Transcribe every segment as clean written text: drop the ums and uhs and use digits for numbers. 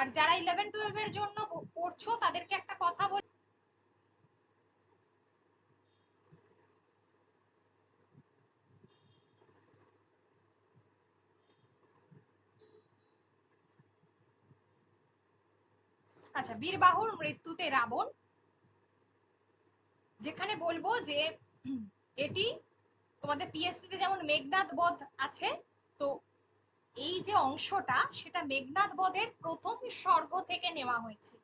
আর যারা 11-12 এর জন্য পড়ছো তাদেরকে একটা কথা বলি, আচ্ছা, বীরবাহুর মৃত্যুতে রাবণ, যেখানে বলবো যে এটি তোমাদের পিএসসি তে যেমন মেঘনাদ বধ আছে, তো এই যে অংশটা সেটা মেঘনাদ বধের প্রথম সর্গ থেকে নেওয়া হয়েছে।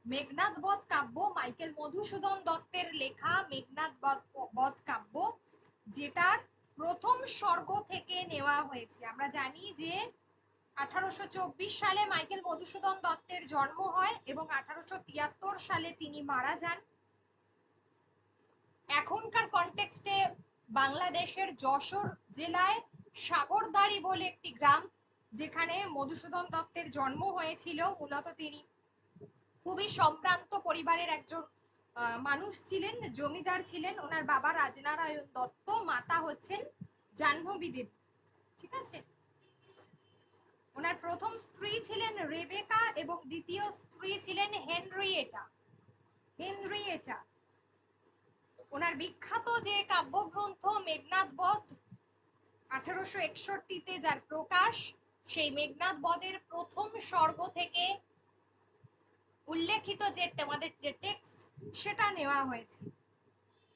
মেঘনাদ বধ কাব্য মাইকেল মধুসূদন দত্তের লেখা মেঘনাদ বধ কাব্য, যেটার প্রথম সর্গ থেকে নেওয়া হয়েছে। আমরা জানি যে 1824 সালে মাইকেল মধুসূদন দত্তের জন্ম হয় এবং 1873 সালে তিনি মারা যান। এখনকার কনটেক্সটে বাংলাদেশের যশোর জেলায় সাগরদাড়ি বলে একটি গ্রাম, যেখানে মধুসূদন দত্তের জন্ম হয়েছিল। মূলত তিনি খুবই সম্ভ্রান্ত পরিবারের একজন মানুষ ছিলেন, জমিদার ছিলেন। ওনার বাবা রাজনারায়ণ দত্ত, মাতা হচ্ছেন জাহ্নবী দেবী। ঠিক আছে, ওনার প্রথম স্ত্রী ছিলেন রেবেকা এবং দ্বিতীয় স্ত্রী ছিলেন হেনরিয়েটা। ওনার বিখ্যাত যে কাব্যগ্রন্থ মেঘনাদ বধ 1861-তে যার প্রকাশ, সেই মেঘনাদ বধের প্রথম সর্গ থেকে উল্লেখিত যে তোমাদের যে টেক্সট সেটা নেওয়া হয়েছে।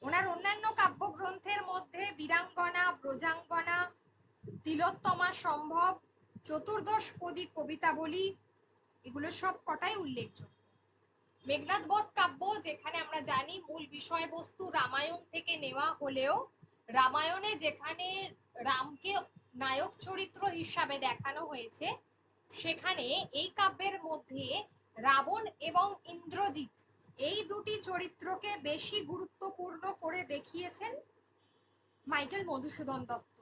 ওনার অন্যান্য কাব্যগ্রন্থের মধ্যে বীরাঙ্গনা, ব্রজাঙ্গনা, তিলোত্তমা সম্ভব, চতুর্দশপদী কবিতাবলী, এগুলো সব কটাই উল্লেখযোগ্য। মেঘনাদ বধ কাব্য, যেখানে আমরা জানি মূল বিষয়বস্তু রামায়ণ থেকে নেওয়া হলেও রামায়ণে যেখানে রামকে নায়ক চরিত্র হিসাবে দেখানো হয়েছে, সেখানে এই কাব্যের মধ্যে রাবণ এবং ইন্দ্রজিৎ এই দুটি চরিত্রকে বেশি গুরুত্বপূর্ণ করে দেখিয়েছেন মাইকেল মধুসূদন দত্ত।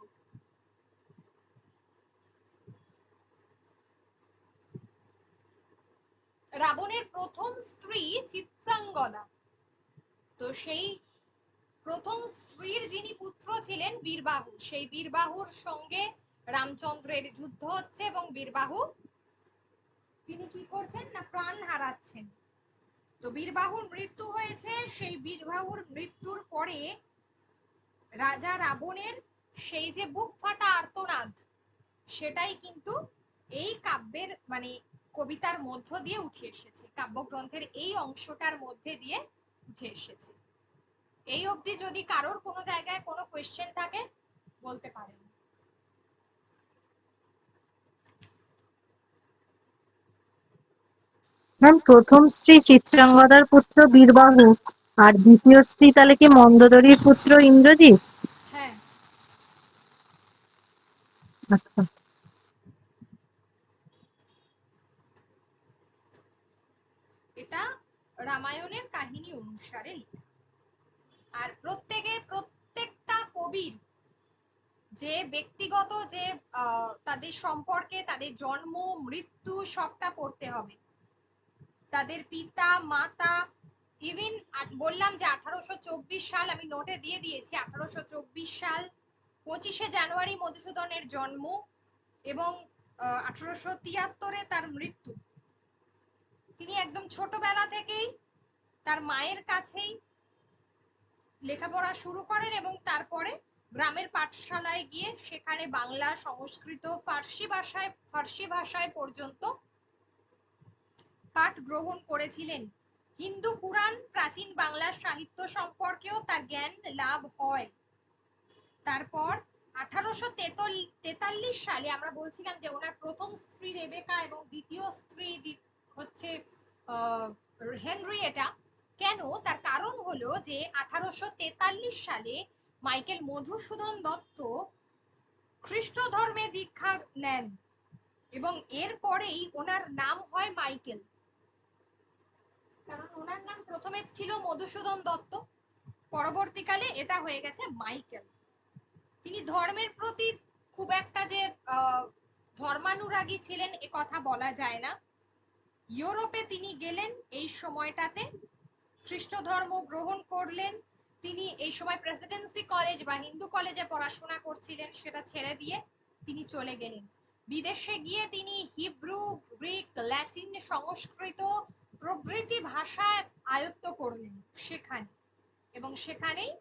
রাবণের প্রথম স্ত্রী চিত্রাঙ্গদা, তো সেই প্রথম স্ত্রীর যিনি পুত্র ছিলেন বীরবাহু, সেই বীরবাহুর সঙ্গে রামচন্দ্রের যুদ্ধ হচ্ছে এবং বীরবাহু তিনি কি করছেন না প্রাণ হারাচ্ছেন। তো বীরবাহুর মৃত্যু হয়েছে। সেই বীরবাহুর মৃত্যুর পরে রাজা রাবণের সেই যে বুক ফাটা আর্তনাদ, সেটাই কিন্তু এই কাব্যের মানে কবিতার মধ্য দিয়ে উঠে এসেছে, কাব্যগ্রন্থের এই অংশটার মধ্যে দিয়ে উঠে এসেছে। এই অবধি যদি কারোর কোনো জায়গায় কোনো কোয়েশ্চেন থাকে বলতে পারেন। ম্যাম, প্রথম স্ত্রী চিত্রাঙ্গদার পুত্র বীরবাহু আর দ্বিতীয় স্ত্রী তাহলে কি মন্দোদরীর পুত্র ইন্দ্রজিৎ? হ্যাঁ, আচ্ছা, এটা রামায়ণের কাহিনী অনুসারে লেখা। আর প্রত্যেকটা কবির যে ব্যক্তিগত যে তাদের সম্পর্কে, তাদের জন্ম মৃত্যু সবটা পড়তে হবে। তাদের পিতা মাতা, ইভিন বললাম যে 1824 সাল, আমি নোটে দিয়ে দিয়েছি 1824 সাল 25শে জানুয়ারি মধুসূদনের জন্ম এবং 1873-এ তার মৃত্যু। তিনি একদম ছোটবেলা থেকেই তার মায়ের কাছেই লেখাপড়া শুরু করেন এবং তারপরে গ্রামের পাঠশালায় গিয়ে সেখানে বাংলা, সংস্কৃত, ফার্সি ভাষায় পর্যন্ত পাঠ গ্রহণ করেছিলেন। হিন্দু পুরাণ, প্রাচীন বাংলা সাহিত্য সম্পর্কেও তার জ্ঞান লাভ হয়। তারপর 1843 সালে আমরা বলছিলাম যে ওনার প্রথম স্ত্রী রেবেকা এবং দ্বিতীয় স্ত্রী হচ্ছে হেনরিয়েটা। কেন? তার কারণ হলো যে 1843 সালে মাইকেল মধুসূদন দত্ত খ্রিস্ট ধর্মে দীক্ষা নেন এবং এরপরেই ওনার নাম হয় মাইকেল। কারণ ওনার নাম প্রথমে ছিল মধুসূদন দত্ত, পরবর্তীকালে এটা হয়ে গেছে মাইকেল। তিনি ধর্মের প্রতি খুব একটা যে ধর্মানুরাগী ছিলেন এ কথা বলা যায় না। ইউরোপে তিনি গেলেন এই সময়টাতে, খ্রিস্ট ধর্ম গ্রহণ করলেন। তিনি এই সময় প্রেসিডেন্সি কলেজ বা হিন্দু কলেজে পড়াশোনা করছিলেন, সেটা ছেড়ে দিয়ে তিনি চলে গেলেন। বিদেশে গিয়ে তিনি হিব্রু, গ্রিক, ল্যাটিন, সংস্কৃত প্রভৃতি ভাষা আয়ত্ত করলেন সেখানে, এবং সেখানেই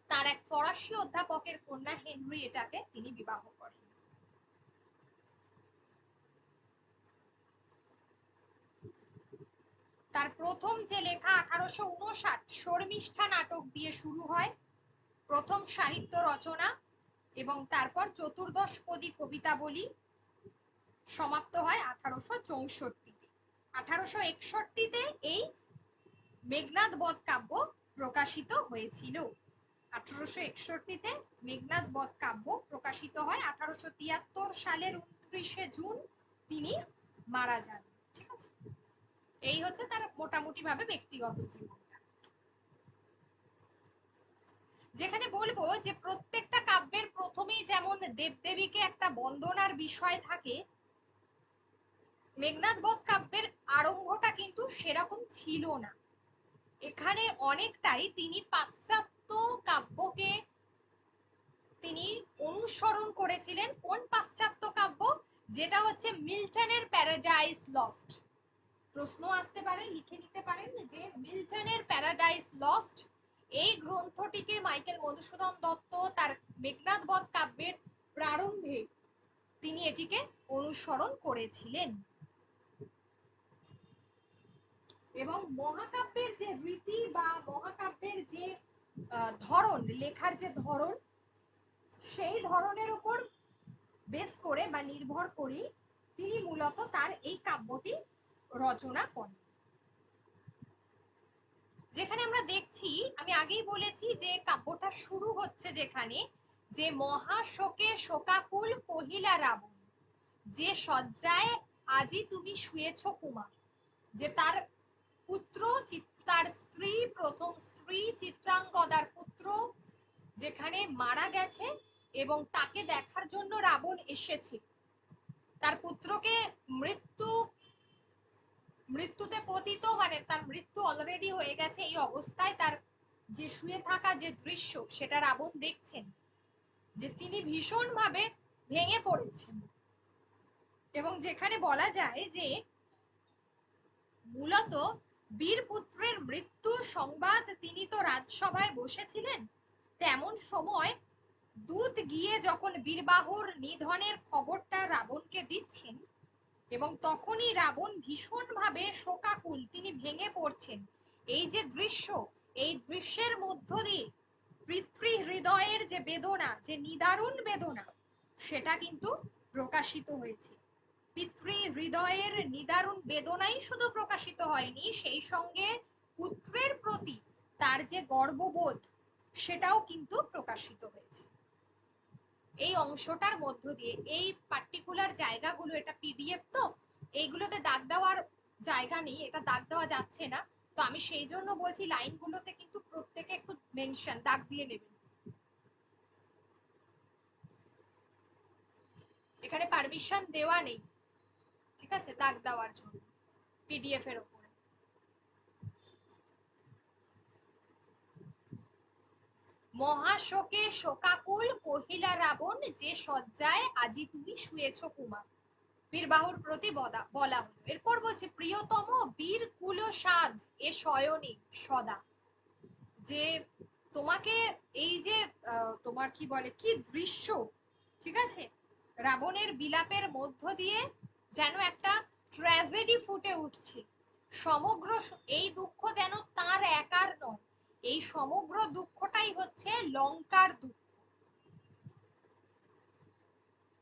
তার এক ফরাসি অধ্যাপকের কন্যা হেনরিয়েটাকে তিনি বিবাহ করেন। তার প্রথম যে লেখা 1859 শর্মিষ্ঠা নাটক দিয়ে শুরু হয়, প্রথম সাহিত্য রচনা, এবং তারপর চতুর্দশপদী কবিতাবলী সমাপ্ত হয় 1864-তে। 1861-তে এই মেঘনাদ বধ কাব্য প্রকাশিত হয়েছিল। 1861-তে মেঘনাদ বধ কাব্য প্রকাশিত হয়। 1873 সালের 29শে জুন তিনি মারা যান। ঠিক আছে, এই হচ্ছে তার মোটামুটি ভাবে ব্যক্তিগত জীবনটা। যেখানে বলবো যে প্রত্যেকটা কাব্যের প্রথমেই যেমন দেবদেবীকে একটা বন্দনার বিষয় থাকে, মেঘনাদ বধ কাব্যের আরম্ভটা কিন্তু সেরকম ছিল না। এখানে অনেকটাই তিনি পাশ্চাত্য কাব্যকে তিনি অনুসরণ করেছিলেন। কোন পাশ্চাত্য কাব্য? যেটা হচ্ছে মিল্টনের প্যারাডাইস লস্ট। প্রশ্ন আসতে পারে, লিখে নিতে পারেন যে মিল্টনের প্যারাডাইস লস্ট এই গ্রন্থটিকে মাইকেল মধুসূদন দত্ত তার মেঘনাদ বধ কাব্যের প্রারম্ভে তিনি এটিকে অনুসরণ করেছিলেন। এবং মহাকাব্যের যে রীতি বা মহাকাব্যের যে ধরন, লেখার যে ধরন, সেই ধরনের উপর বেস করে বা নির্ভর করে তিনি মূলত তার এই কাব্যটি রচনা করেন। যেখানে আমরা দেখছি, আমি আগেই বলেছি যে কাব্যটা শুরু হচ্ছে যেখানে, যে মহাশোকে শোকাকুল কহিলা রাবণ, যে শয্যায় আজি তুমি শুয়েছ কুমার। যে তার পুত্র, তার স্ত্রী, প্রথম স্ত্রী চিত্রাঙ্গদার পুত্র যেখানে মারা গেছে এবং তাকে দেখার জন্য রাবণ এসেছে, তার পুত্রকে মৃত্যুতে পতিত, মানে তার মৃত্যু অলরেডি হয়ে গেছে, এই অবস্থায় তার যে শুয়ে থাকা যে দৃশ্য সেটা রাবণ দেখছেন, যে তিনি ভীষণ ভাবে ভেঙে পড়েছেন। এবং যেখানে বলা যায় যে মূলত বীরপুত্রের মৃত্যু সংবাদ, তিনি তো রাজসভায় বসেছিলেন, তেমন সময় দূত গিয়ে যখন বীরবাহুর নিধনের খবরটা রাবণকে দিচ্ছেন, এবং তখনই রাবণ ভীষণ ভাবে শোকাকুল, তিনি ভেঙে পড়ছেন। এই যে দৃশ্য, এই দৃশ্যের মধ্য দিয়ে পিতৃ হৃদয়ের যে বেদনা, যে নিদারুণ বেদনা, সেটা কিন্তু প্রকাশিত হয়েছে। পিতৃ হৃদয়ের নিদারুণ বেদনাই শুধু প্রকাশিত হয়নি, সেই সঙ্গে পুত্রের প্রতি তার যে গর্ববোধ, সেটাও কিন্তু প্রকাশিত হয়েছে। এই অংশটার মধ্য দিয়ে, এই পার্টিকুলার জায়গাগুলো, এটা পিডিএফ তো এইগুলোতে দাগ দেওয়ার জায়গা নেই, এটা দাগ দেওয়া যাচ্ছে না, তো আমি সেই জন্য বলছি লাইনগুলোতে কিন্তু প্রত্যেকে একটু মেনশন দাগ দিয়ে নেবেন। এখানে পারমিশন দেওয়া নেই, ঠিক আছে, দাগ দেওয়ার জন্য পিডিএফ এর উপরে। মহাশোকে শোকাকুল কহিলা রাবণ, যে শয্যায় আজি তুমি শুয়েছ কুমার। বীরবাহুর প্রতি বলা হলো। এরপর বলছে প্রিয়তম বীর কুল সাধ এ শয়নী সদা, যে তোমাকে এই যে তোমার কি বলে, কি দৃশ্য, ঠিক আছে, রাবণের বিলাপের মধ্য দিয়ে যেন একটা ট্র্যাজেডি ফুটে উঠছে। সমগ্র এই দুঃখ যেন তার একার নয়, এই সমগ্র দুঃখটাই হচ্ছে লঙ্কার দুঃখ।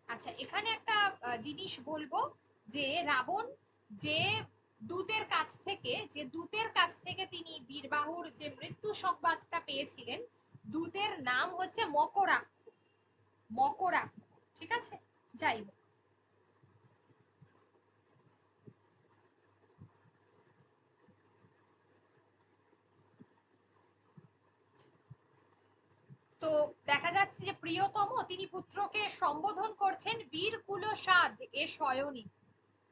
আচ্ছা, এখানে একটা জিনিস বলবো, যে রাবণ যে দূতের কাছ থেকে তিনি বীরবাহুর যে মৃত্যু সংবাদটা পেয়েছিলেন, দূতের নাম হচ্ছে মকরাক্ষ। মকরাক্ষ, ঠিক আছে, যাই হোক। তো দেখা যাচ্ছে যে প্রিয়তম, তিনি পুত্রকে সম্বোধন করছেন বীর কুলসাদ এ শয়নী,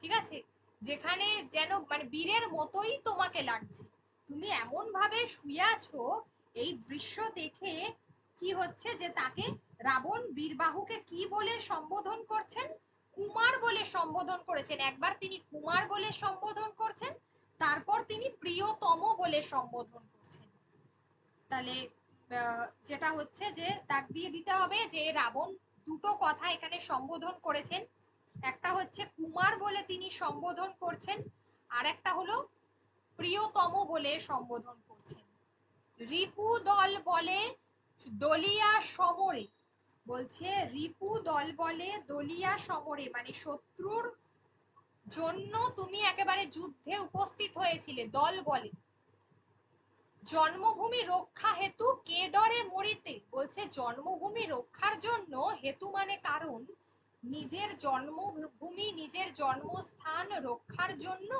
ঠিক আছে, যেখানে যেন মানে বীরের মতোই তোমাকে লাগছে, তুমি এমন ভাবে শুয়ে আছো। এই দৃশ্য দেখে কি হচ্ছে, যে তাকে রাবণ বীরবাহুকে কি বলে সম্বোধন করছেন? কুমার বলে সম্বোধন করেছেন, একবার তিনি কুমার বলে সম্বোধন করছেন, তারপর তিনি প্রিয়তম বলে সম্বোধন করছেন। তাহলে যেটা হচ্ছে যে দাগ দিয়ে দিতে হবে যে রাবণ দুটো কথা এখানে সম্বোধন করেছেন, একটা হচ্ছে কুমার বলে তিনি সম্বোধন করছেন, আর একটা হলো প্রিয়তম বলে সম্বোধন করছেন। রিপু দল বলে দলিয়া সমরে, বলছে রিপু দল বলে দলিয়া সমরে, মানে শত্রুর জন্য তুমি একেবারে যুদ্ধে উপস্থিত হয়েছিলে দল বলে। জন্মভূমি রক্ষা হেতু কে ডরে মরিতে, বলছে জন্মভূমি রক্ষার জন্য, হেতু মানে কারণ, নিজের জন্মভূমি নিজের জন্মস্থান রক্ষার জন্য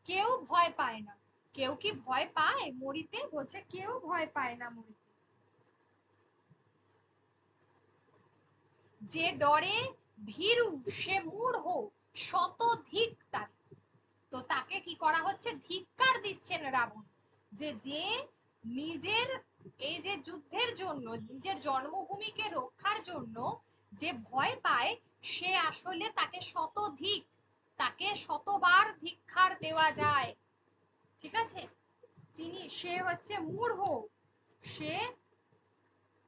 কেউ ভয় পায় না। কেউ কি ভয় পায় মরিতে? বলছে কেউ ভয় পায় না মরিতে। যে ডরে ভীরু সে মূঢ় শতধিক তার, তো তাকে কি করা হচ্ছে? ধিক্কার দিচ্ছেন রাবণ, যে যে নিজের এই যে যুদ্ধের জন্য, নিজের জন্মভূমিকে রক্ষার জন্য যে ভয় পায়, সে আসলে তাকে শতধিক, তাকে শতবার ধিক্কার দেওয়া যায়। ঠিক আছে, তিনি সে হচ্ছে মূঢ়, সে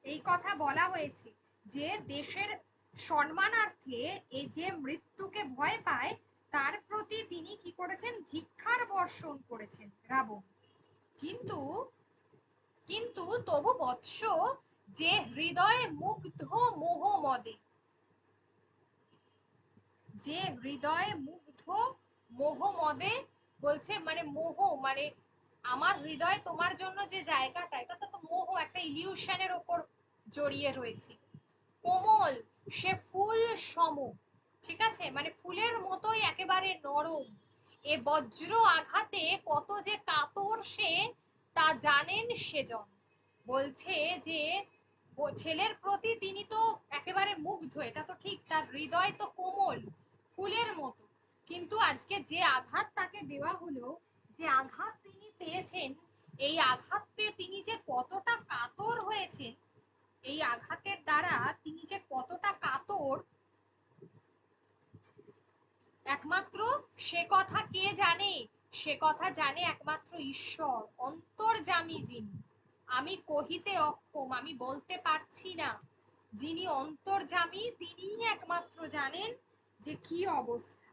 এই কথা বলা হয়েছে যে দেশের সম্মানার্থে এই যে মৃত্যুকে ভয় পায়, তার প্রতি তিনি কি করেছেন? ধিক্কার বর্ষণ করেছেন রাবণ। কিন্তু কিন্তু তবু বৎস যে হৃদয়ে মুগ্ধ মোহ মদে, যে হৃদয়ে মুগ্ধ মোহ মদে, বলছে মানে মোহ মানে আমার হৃদয় তোমার জন্য যে জায়গাটা, এটা তো মোহ, একটা ইলিউশনের ওপর জড়িয়ে রয়েছে। কোমল সে ফুল সম, ঠিক আছে, মানে ফুলের মতোই একেবারে নরম, এ বজ্র আঘাতে কত যে কাতর সে, তা জানেন সেজন। বলছে যে ছেলের প্রতি তিনি তো একেবারে মুগ্ধ, এটা তো ঠিক, তার হৃদয় তো কোমল ফুলের মতো, কিন্তু আজকে যে আঘাত তাকে দেওয়া হলো, যে আঘাত তিনি পেয়েছেন, এই আঘাত পেয়ে তিনি যে কতটা কাতর হয়েছেন, এই আঘাতের দ্বারা তিনি যে কতটা কাতর, একমাত্র সে কথা কে জানে? সে কথা জানে একমাত্র ঈশ্বর, অন্তর্যামী যিনি। আমি কহিতে অক্ষম, আমি বলতে পারছি না, যিনি অন্তর্যামী তিনিই একমাত্র জানেন যে কি অবস্থা।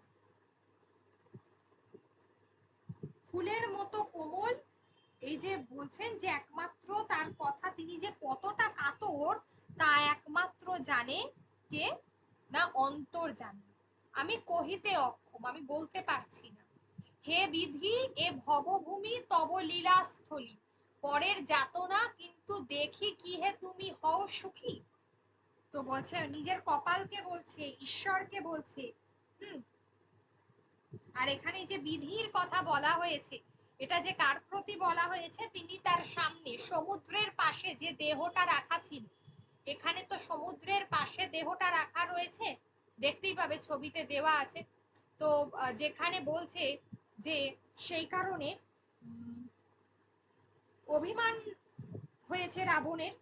ফুলের মতো কোমল, এই যে বলছেন যে একমাত্র তার কথা, তিনি যে কতটা কাতর, তা একমাত্র জানে কে? না অন্তর্যামী। আমি কহিতে অক্ষম, আমি বলতে পারছি না। হে বিধি এ ভবভূমি তব লীলাস্থলী, পরের যাতনা কিন্তু দেখি কি হে তুমি হও সুখী। তো বলছে নিজের কপালকে বলছে, ঈশ্বরকে বলছে। হুম, আর এখানে যে বিধির কথা বলা হয়েছে, এটা যে কার প্রতি বলা হয়েছে? তিনি তার সামনে সমুদ্রের পাশে যে দেহটা রাখা ছিল, এখানে তো সমুদ্রের পাশে দেহটা রাখা রয়েছে, দেখতেই পাবে ছবিতে দেওয়া আছে। তো যেখানে বলছে যে সেই কারণে অভিমান হয়েছে রাবণের,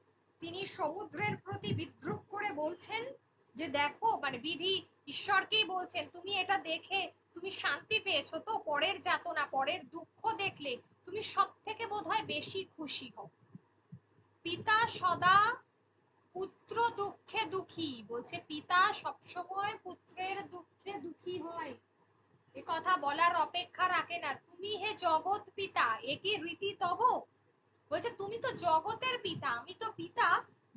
তিনি সমুদ্রের প্রতি বিদ্রুপ করে বলছেন যে দেখো, মানে বিধি ঈশ্বরকেই বলছেন, তুমি এটা দেখে তুমি শান্তি পেয়েছো তো? পরের যাতনা পরের দুঃখ দেখলে তুমি সব থেকে বোধহয় বেশি খুশি হও। পিতা সদা পুত্র দুঃখে দুঃখী, বলছে পিতা সবসময় পুত্রের দুঃখে দুঃখী হয়, এ কথা বলার অপেক্ষা রাখে না। তুমি হে জগৎ পিতা একই রীতি তব, বলছে তুমি তো জগতের পিতা, আমি তো পিতা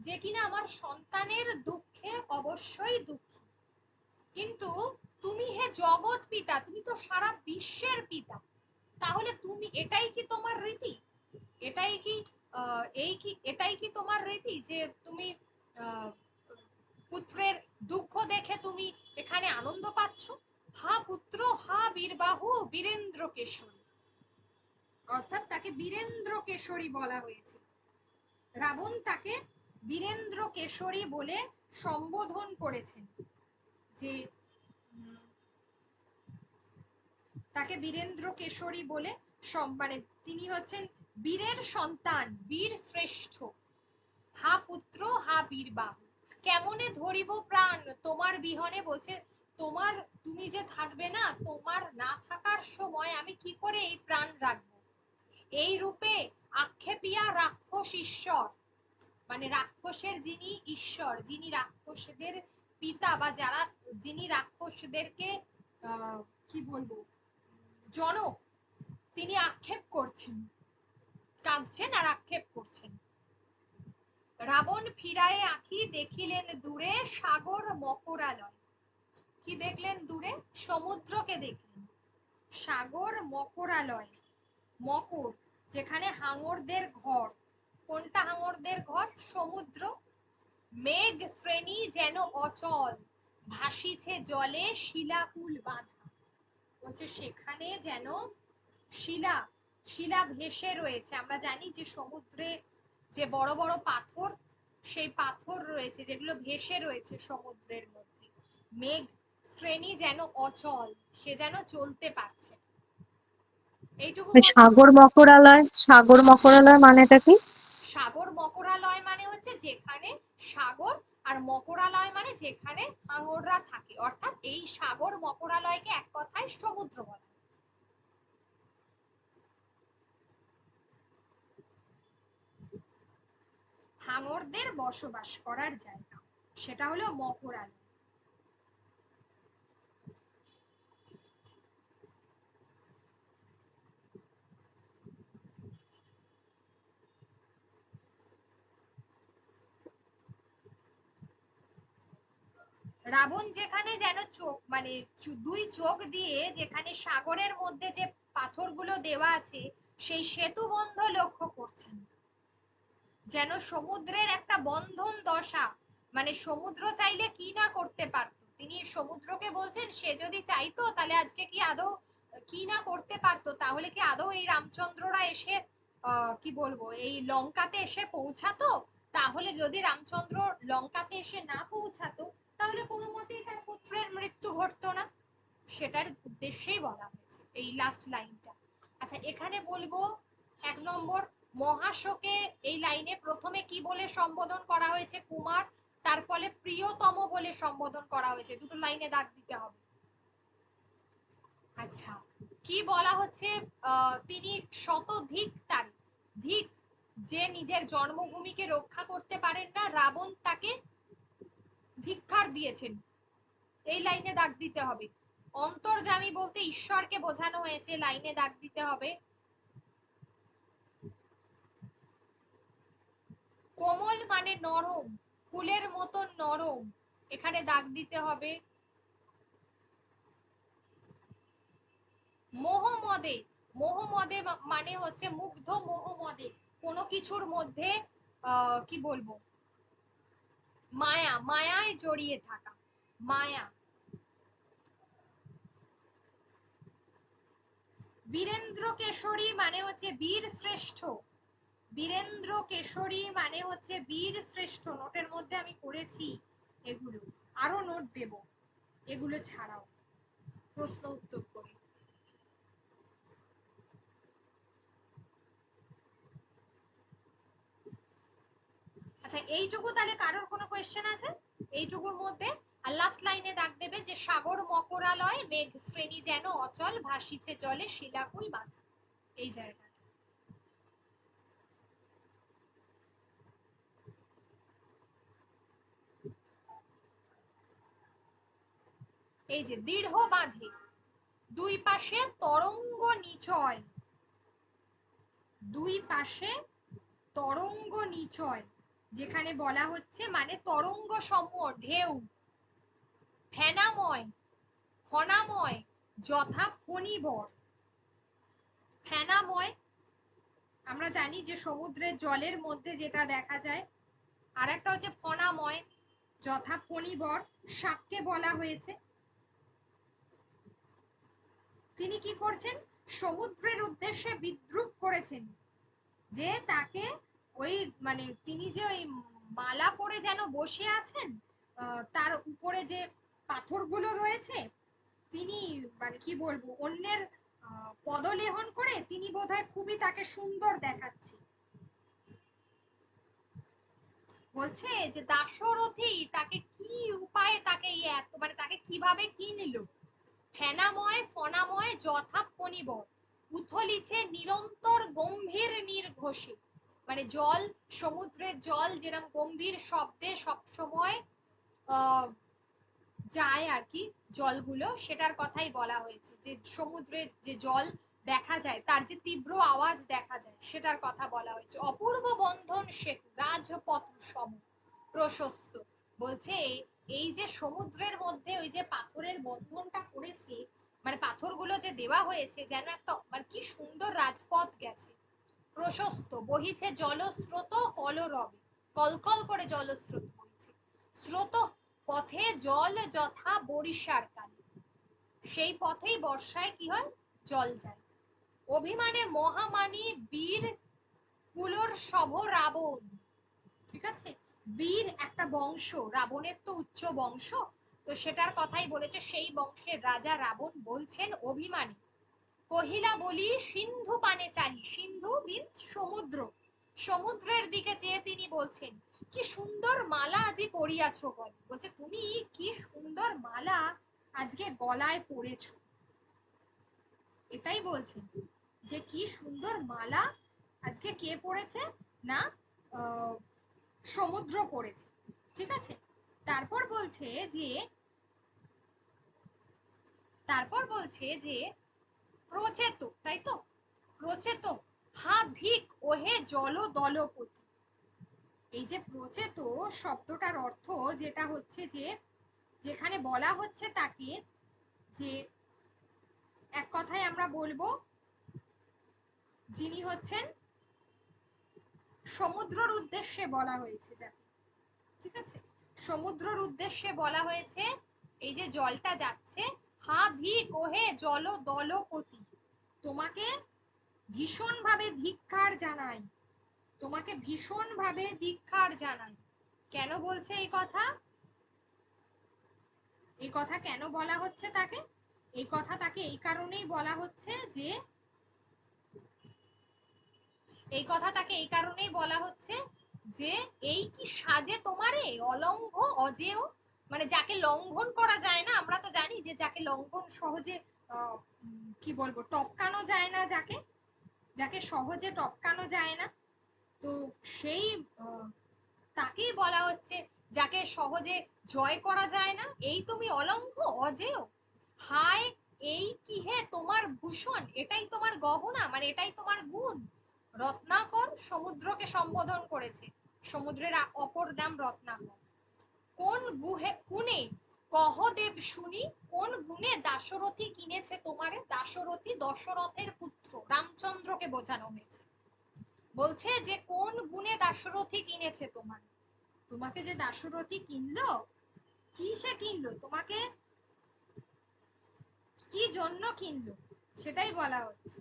যে কিনা আমার সন্তানের দুঃখে অবশ্যই দুঃখী, কিন্তু তুমি হে জগৎ পিতা, তুমি তো সারা বিশ্বের পিতা, তাহলে তুমি এটাই কি তোমার রীতি? এটাই কি এটাই কি তোমার রীতি যে তুমি আহ, পুত্রের দুঃখ দেখে তুমি এখানে আনন্দ পাচ্ছ? হা পুত্র হা বীরবাহু বীরেন্দ্র কেশরী, অর্থাৎ তাকে বীরেন্দ্র কেশরী বলা হয়েছে। রাবণ তাকে বীরেন্দ্র কেশরী বলে সম্বোধন করেছেন, যে তাকে বীরেন্দ্র কেশরী বলে মানে তিনি হচ্ছেন বীরের সন্তান, বীর শ্রেষ্ঠ। হা পুত্র হা বীরবাহু, কেমনে ধরিব প্রাণ তোমার বিহনে, বলছে তোমার, তুমি যে থাকবে না, তোমার না থাকার সময় আমি কি করে এই প্রাণ রাখবো? এই রূপে আক্ষেপিয়া রাক্ষস ঈশ্বর, মানে রাক্ষসের যিনি ঈশ্বর, যিনি রাক্ষসদের পিতা, বা যারা, যিনি রাক্ষসদেরকে কি বলবো, জনক, তিনি আক্ষেপ করছেন, কাঁদছেন আর আক্ষেপ করছেন। রাবণ ফিরায়ে আঁখি দেখিলেন দূরে সাগর মকরালয়। কি দেখলেন দূরে? সমুদ্রকে দেখলেন। সাগর মকরালয়, মকর যেখানে হাঙরদের ঘর, কোনটা হাঙরদের ঘর? সমুদ্র। মেঘ শ্রেণী যেন অচল, ভাসিছে জলে শিলাকুল বাঁধা। বলছে সেখানে যেন শিলা, শিলা ভেসে রয়েছে। আমরা জানি যে সমুদ্রে যে বড় বড় পাথর, সেই পাথর রয়েছে যেগুলো ভেসে রয়েছে সমুদ্রের মধ্যে। মেঘ শ্রেণী যেন অচল, সে যেন চলতে পারছে। এইটুকু সাগর মকরালয়, সাগর মকরালয় মানেটা কি? সাগর মকরালয় মানে হচ্ছে যেখানে সাগর, আর মকরালয় মানে যেখানে হাঙররা থাকে, অর্থাৎ এই সাগর মকরালয়কে এক কথায় সমুদ্র বলা হয়। হাঙরদের বসবাস করার জায়গা, সেটা হলো মকরালয়। রাবণ যেখানে যেন চোখ, মানে দুই চোখ দিয়ে যেখানে সাগরের মধ্যে যে পাথরগুলো দেওয়া আছে সেই সেতু বন্ধ লক্ষ্য করছেন, যেন সমুদ্রের একটা বন্ধন দশা, মানে সমুদ্র চাইলে কি না করতে পারতো। তিনি সমুদ্রকে বলছেন সে যদি চাইতো তাহলে আজকে কি আদৌ কি না করতে পারতো, তাহলে কি আদৌ এই রামচন্দ্ররা এসে কি বলবো এই লঙ্কাতে এসে পৌঁছাতো? তাহলে যদি রামচন্দ্র লঙ্কাতে এসে না পৌঁছাতো তাহলে কোনো মতেই তার পুত্রের মৃত্যু ঘটতো না। সেটার উদ্দেশ্যেই বলা হয়েছে এই লাস্ট লাইনটা। আচ্ছা এখানে বলবো 1 নম্বর, মহাশোকে এই লাইনে প্রথমে কি বলে সম্বোধন করা হয়েছে? কুমার। তারপরে প্রিয়তম বলে সম্বোধন করা হয়েছে, দুটো লাইনে দাগ দিতে হবে। আচ্ছা কি বলা হচ্ছে? তিনি শতধিক তার ধিক, যে নিজের জন্মভূমিকে রক্ষা করতে পারেন না, রাবণ তাকে ধিক্কার দিয়েছেন, এই লাইনে দাগ দিতে হবে। অন্তর্যামী বলতে ঈশ্বরকে বোঝানো হয়েছে, লাইনে দাগ দিতে হবে। কোমল মানে নরম, ফুলের মতন নরম, এখানে দাগ দিতে হবে। মোহমদে, মোহমদে মানে হচ্ছে মুগ্ধ, মোহমদে কোনো কিছুর মধ্যে কি বলবো, মায়া, মায়ায় জড়িয়ে থাকা, মায়া। বীরেন্দ্র কেশরী মানে হচ্ছে বীর শ্রেষ্ঠ, বীরেন্দ্র কেশরী মানে হচ্ছে বীর শ্রেষ্ঠ। নোটের মধ্যে আমি করেছি এগুলো, আরো নোট দেব এগুলো ছাড়াও প্রশ্ন উত্তর করে। আচ্ছা এইটুকু তাহলে কারোর কোনো কোয়েশ্চেন আছে এইটুকুর মধ্যে? আর লাস্ট লাইনে দাগ দেবে যে সাগর মকরালয়, মেঘ শ্রেণী যেন অচল, ভাসিছে জলে শিলাকুল বাঁধা, এই জায়গা। এই যে দৃঢ় বাঁধে, দুই পাশে তরঙ্গ নিচয়, দুই পাশে তরঙ্গ নিচয়, যেখানে বলা হচ্ছে মানে তরঙ্গ সমূহ, ঢেউ, ফেনাময়, ফনাময়, যথা ফণিবর। ফেনাময় আমরা জানি যে সমুদ্রের জলের মধ্যে যেটা দেখা যায়, আর একটা হচ্ছে ফনাময়, যথা ফণিবর, সাপকে বলা হয়েছে। তিনি কি করছেন? সমুদ্রের উদ্দেশ্যে বিদ্রুপ করেছেন, যে তাকে ওই মানে তিনি যে ওই মালা পরে যেন বসে আছেন, তার উপরে যে পাথরগুলো রয়েছে, তিনি মানে কি বলবো অন্যের পদলেহন করে তিনি বোধহয় খুবই তাকে সুন্দর দেখাচ্ছে। বলছে যে দাশরথী তাকে কি উপায় হয় তাকে এত মানে তাকে কিভাবে কিনলো। ফেনাময় ফনাময় যথাপনিবর উথলিছে নিরন্তর গম্ভীর নির্ঘোষে, মানে জল, সমুদ্রের জল যেরকম গম্ভীর শব্দে সবসময় আহ যায় আর কি, জলগুলো সেটার কথাই বলা হয়েছে, যে সমুদ্রের যে জল দেখা যায় তার যে তীব্র আওয়াজ দেখা যায় সেটার কথা বলা হয়েছে। অপূর্ব বন্ধন সেতু রাজপথ সম প্রশস্ত, বলছে এই যে সমুদ্রের মধ্যে ওই যে পাথরের বন্ধনটা করেছে, মানে পাথরগুলো যে দেওয়া হয়েছে যেন একটা মানে কি সুন্দর রাজপথ গেছে। প্রশস্ত বহিছে জলস্রোত কলরবে, কলকল করে জলস্রোত বইছে। স্রোত পথে জল যথা বরিশার কালে, সেই পথেই বর্ষায় কি হয়, জল যায়। অভিমানে মহামানী বীর কুলোর সভ রাবণ, ঠিক আছে, বীর একটা বংশ, রাবণের তো উচ্চ বংশ, তো সেটার কথাই বলেছে, সেই বংশের রাজা রাবণ বলছেন অভিমানী, কহিলা বলি সিন্ধু পানে চাহি, সিন্ধু মিন্স সমুদ্র, সমুদ্রের দিকে চেয়ে তিনি বলছেন কি সুন্দর মালা আজি পরিয়াছ গলে, বলছে তুমি কি সুন্দর মালা আজকে গলায় পরেছো, এটাই বলছেন যে কি সুন্দর মালা আজকে কে পরেছে না, আহ, সমুদ্র পড়েছে, ঠিক আছে। তারপর বলছে যে তারপর বলছে যে প্রচেত, তাই তো, প্রচেত হা ধিক ওহে জল দলপতি, এই যে প্রচেত শব্দটার অর্থ যেটা হচ্ছে যে যেখানে বলা হচ্ছে তাকে, যে এক কথায় আমরা বলবো যিনি হচ্ছেন সমুদ্রের উদ্দেশ্যে বলা হয়েছে যাকে, ঠিক আছে, সমুদ্রের উদ্দেশ্যে বলা হয়েছে, এই যে জলটা যাচ্ছে, হা ধিক ওহে জল দলপতি, তোমাকে ভীষণ ভাবে ধিক্কার জানাই, তোমাকে ভীষণ ভাবে ধিক্কার জানাই। কেন বলছে এই কথা, এই কথা কেন বলা হচ্ছে তাকে, এই কথা তাকে এই কারণেই বলা হচ্ছে যে, এই কথা তাকে এই কারণেই বলা হচ্ছে যে এই কি সাজে তোমারে অলঙ্ঘ অজেয়, মানে যাকে লঙ্ঘন করা যায় না, আমরা তো জানি যে যাকে লঙ্ঘন সহজে কি বলবো টপকানো যায় না, যাকে যাকে সহজে টপকানো যায় না, তো সেই তাকেই বলা হচ্ছে যাকে সহজে জয় করা যায় না, এই তুমি অলঙ্ঘ অজেয়, হায় এই কি হে তোমার ভূষণ, এটাই তোমার গহনা, মানে এটাই তোমার গুণ। রত্নাকর সমুদ্রকে সম্বোধন করেছে, সমুদ্রের অপর নাম রত্নাকর। কোন গুণে কহ দেব শুনি, কোন গুণে দাশরথী কিনেছে তোমারে, দাশরথী দশরথের পুত্র রামচন্দ্রকে বোঝানো হয়েছে, বলছে যে কোন গুণে দাশরথী কিনেছে তোমার, তোমাকে যে দাশরথী কিনলো, কি সে কিনলো তোমাকে, কি জন্য কিনলো, সেটাই বলা হচ্ছে,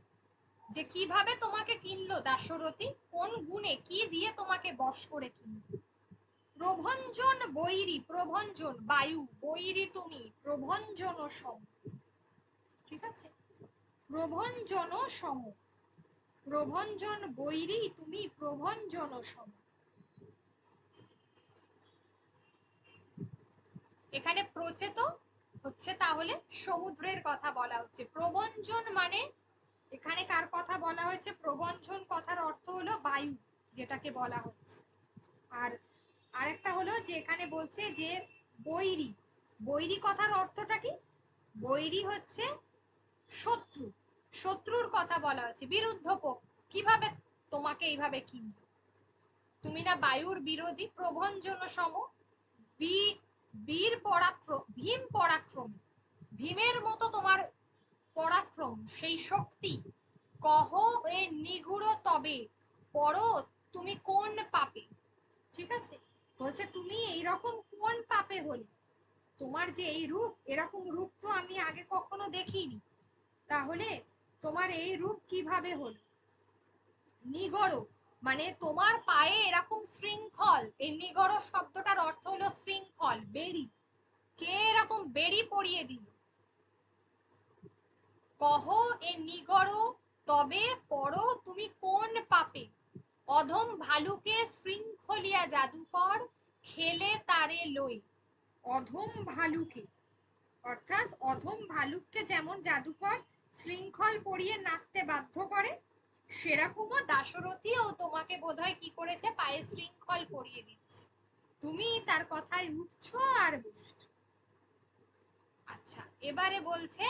যে কিভাবে তোমাকে কিনলো দাশরথী, কোন গুণে কি দিয়ে তোমাকে বশ করে কিনলো। প্রভঞ্জন বৈরী, প্রভঞ্জন বায়ু, বৈরী তুমি প্রভঞ্জন সম, ঠিক আছে, প্রভঞ্জন সম, প্রভঞ্জন বৈরী তুমি প্রভঞ্জন সম। এখানে প্রচেত হচ্ছে তাহলে সমুদ্রের কথা বলা হচ্ছে, প্রভঞ্জন মানে এখানে কার কথা বলা হয়েছে, প্রভঞ্জন কথার অর্থ হলো বায়ু, যেটাকে বলা হচ্ছে। আর আরেকটা হলো যে এখানে বলছে যে বৈরী, বৈরী কথার অর্থটা কি, বৈরী হচ্ছে শত্রু, শত্রুর কথা বলা হচ্ছে, বিরুদ্ধ পক্ষ, কিভাবে তোমাকে এইভাবে কিনবে, তুমি না বায়ুর বিরোধী, প্রভঞ্জন সম, বীর পরাক্রম, ভীম পরাক্রম, ভীমের মতো তোমার পরাক্রম, সেই শক্তি, কহ এ নিগুড় তবে পড়ো তুমি কোন পাপে, ঠিক আছে, বলছে তুমি এইরকম কোন পাপে হলে, তোমার যে এই রূপ, এরকম রূপ তো আমি আগে কখনো দেখিনি, তাহলে তোমার এই রূপ কিভাবে হলো। নিগড় মানে তোমার পায়ে এরকম শৃঙ্খল, এই নিগড় শব্দটার অর্থ হলো শৃঙ্খল, বেড়ি, কে এরকম বেড়ি পরিয়ে দিল। কহ এ নিগড় তবে পড়ো তুমি কোন পাপে, অধম ভালুকে শৃঙ্খলিয়া জাদুকর খেলে তারে লই, অধম ভালুকে, অর্থাৎ অধম ভালুককে যেমন জাদুকর শৃঙ্খল পরিয়ে নাচতে বাধ্য করে, সেরকমও দাশরথীও তোমাকে বোধহয় কি করেছে, পায়ে শৃঙ্খল পরিয়ে দিচ্ছে, তুমি তার কথায় উঠছো আর বসছো। আচ্ছা, এবারে বলছে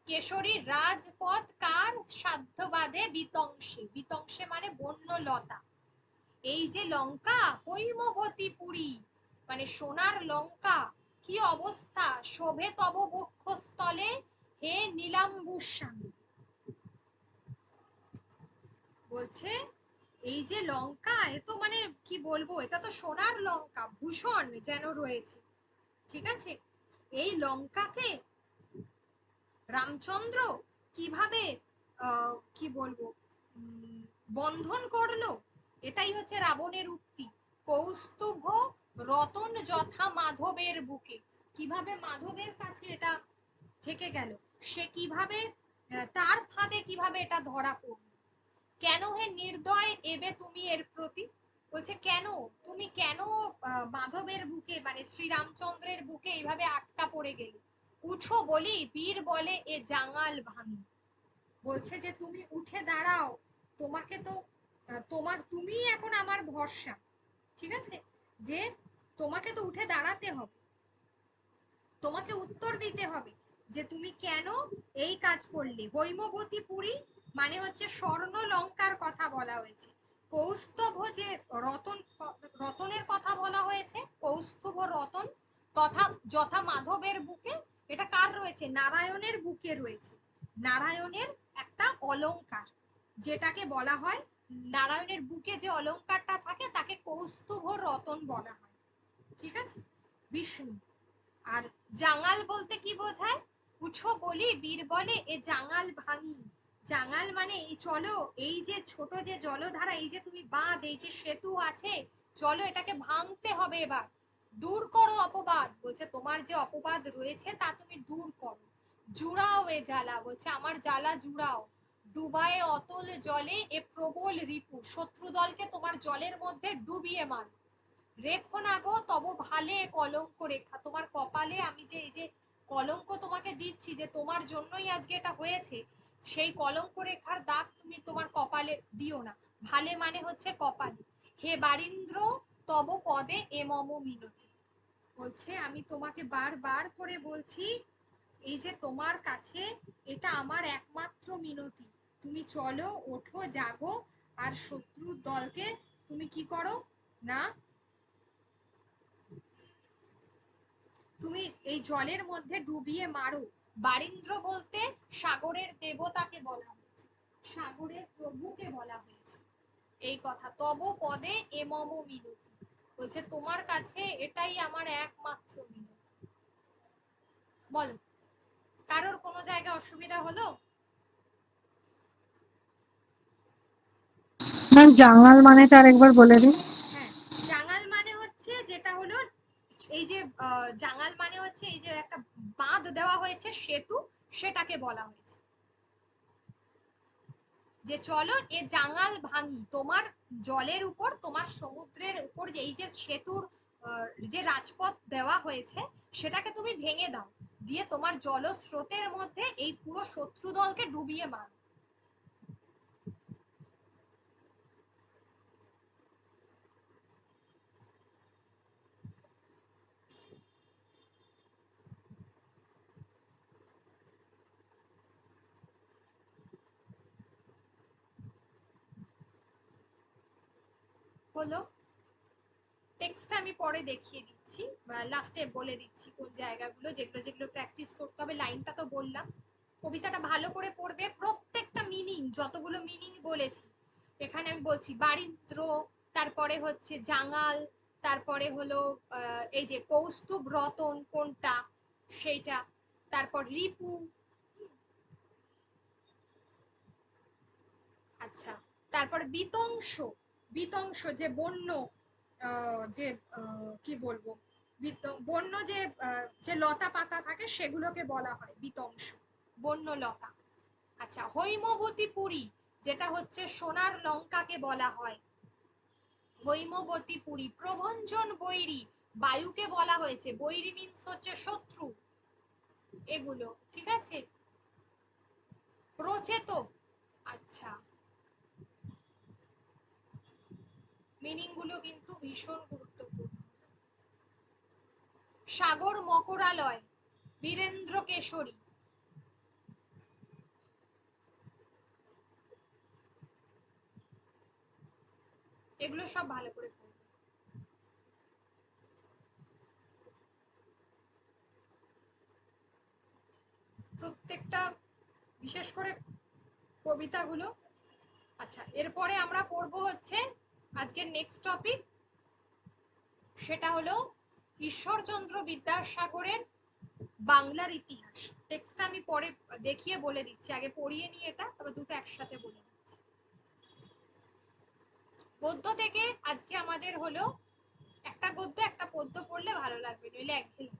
কেশরীর রাজপথ কার সাধ্য বাঁধে বিতংশে, বিতংশে মানে বন্যলতা। এই যে লঙ্কা হৈমবতী পুরী, মানে সোনার লঙ্কা, কি অবস্থা, শোভে তব বক্ষস্থলে হে নীলাম্বুস্বামী। বলছে এই যে লঙ্কা, এ তো মানে কি বলবো, এটা তো সোনার লঙ্কা, ভূষণ যেন রয়েছে, ঠিক আছে। এই লঙ্কাকে রামচন্দ্র কিভাবে কি বলবো বন্ধন করলো, এটাই হচ্ছে রাবণের উক্তি। কৌস্তুভ রতন যথা মাধবের বুকে, কিভাবে মাধবের কাছে এটা থেকে গেল, সে কিভাবে তার ফাঁদে কিভাবে এটা ধরা পড়ল। কেন হে নির্দয় এবে তুমি এর প্রতি, বলছে কেন তুমি কেন মাধবের বুকে মানে শ্রীরামচন্দ্রের বুকে এইভাবে আটকা পড়ে গেলে। উঠো বলি বীর বলে এ জাঙাল ভাঙি, বলছে যে তুমি উঠে দাঁড়াও, তোমাকে তো তুমি এখন আমার ভরসা, ঠিক আছে, যে তোমাকে তো উঠে দাঁড়াতে হবে, তোমাকে উত্তর দিতে হবে যে তুমি কেন এই কাজ করলে। হৈমবতী পুরী মানে হচ্ছে স্বর্ণ লঙ্কার কথা বলা হয়েছে। কৌস্তভ যে রতন, রতনের কথা বলা হয়েছে, কৌস্তভ রতন তথা যথা মাধবের বুকে, এটা কার রয়েছে, নারায়ণের বুকে রয়েছে। নারায়ণের একটা অলংকার যেটাকে বলা হয়, নারায়ণের বুকে যে অলংকারটা থাকে তাকে কৌস্তভ রতন বলা হয়, ঠিক আছে, বিষ্ণু। আর জাঙাল বলতে কি বোঝায়, উঠো বলি বীর বলে এ জাঙাল ভাঙি। জাঙাল মানে এই চলো, এই যে ছোট যে জলধারা, এই যে তুমি বাঁধ, এই যে সেতু আছে, চলো এটাকে ভাঙতে হবে এবার, দূর করো অপবাদ, বলছে তোমার যে অপবাদ রয়েছে তা তুমি দূর করো। জুড়াও এ জ্বালা, বলছে আমার জ্বালা জুড়াও। ডুবায়ে অতল জলে এ প্রবল রিপু, শত্রু দলকে তোমার জলের মধ্যে ডুবিয়ে মার। রেখো না গো তব ভালে কলঙ্ক রেখা, তোমার কপালে আমি যে এই যে কলঙ্ক তোমাকে দিচ্ছি, যে তোমার জন্যই আজকে এটা হয়েছে, সেই কলঙ্ক রেখার দাগ তুমি তোমার কপালে দিও না। ভালে মানে হচ্ছে কপালে। হে বারীন্দ্র তব পদে এ মম মিনতি, বলছে আমি তোমাকে বারবার করে বলছি, এই যে তোমার কাছে এটা আমার একমাত্র মিনতি, তুমি চলো ওঠো জাগো, আর শত্রুর দলকে তুমি কি করো না, তুমি এই জলের মধ্যে ডুবিয়ে মারো। বারীন্দ্র বলতে সাগরের দেবতাকে বলা হয়েছে, সাগরের প্রভুকে বলা হয়েছে। এই কথা তব পদে এ মম মিনতি, বলছে তোমার কাছে এটাই আমার একমাত্র মিনতি। বলো, কারোর কোনো জায়গায় অসুবিধা হলো? জাঙাল মানেটা আরেকবার বলে দিন। হ্যাঁ, জাঙাল মানে হচ্ছে যেটা হলো, এই যে জাঙাল মানে হচ্ছে এই যে একটা বাঁধ দেওয়া হয়েছে, সেতু, সেটাকে বলা হয়েছে। যে চলো এ জাঙাল ভাঙি, তোমার জলের উপর, তোমার সমুদ্রের উপর যে এই যে সেতুর যে রাজপথ দেওয়া হয়েছে, সেটাকে তুমি ভেঙে দাও, দিয়ে তোমার জলস্রোতের মধ্যে এই পুরো শত্রু দলকে ডুবিয়ে মারো। হলো, টেক্সটটা আমি পরে দেখিয়ে দিচ্ছি, লাস্টে বলে দিচ্ছি কোন জায়গাগুলো, যেগুলো যেগুলো প্র্যাকটিস করতে হবে। লাইনটা তো বললাম, কবিতাটা ভালো করে পড়বে, প্রত্যেকটা মিনিং, যতগুলো মিনিং বলেছি এখানে আমি বলছি, বারিন্দ্র, তারপরে হচ্ছে জাঙাল, তারপরে হলো এই যে কৌস্তুভ রতন কোনটা সেইটা, তারপর রিপু। আচ্ছা, তারপর বিতংশ, বিতংশ যে বন্য, যে কি বলবো, বন্য যে যে লতা পাতা থাকে সেগুলোকে বলা হয় বিতংশ, বন্য লতা। আচ্ছা, হৈমবতী পুরী, যেটা হচ্ছে সোনার লঙ্কাকে বলা হয় হৈমবতী পুরী। প্রভঞ্জন বৈরী, বায়ুকে বলা হয়েছে, বৈরী মিন্স হচ্ছে শত্রু, এগুলো ঠিক আছে। প্রচেতক, আচ্ছা, মিনিং গুলো কিন্তু ভীষণ গুরুত্বপূর্ণ। সাগর মকরালয়, বীরেন্দ্র কেশরী, এগুলো সব ভালো করে পড়বে। প্রত্যেকটা, বিশেষ করে কবিতাগুলো। আচ্ছা, এরপরে আমরা পড়বো হচ্ছে আজকের নেক্সট টপিক, সেটা হলো ঈশ্বরচন্দ্র বিদ্যাসাগরের বাংলার ইতিহাস। টেক্সটটা আমি পরে দেখিয়ে বলে দিচ্ছি, আগে পড়িয়ে নিয়ে এটা, তবে দুটো একসাথে বলে দিচ্ছি। গদ্য থেকে আজকে আমাদের হলো একটা গদ্য একটা পদ্য পড়লে ভালো লাগবে, নইলে একঘেয়ে।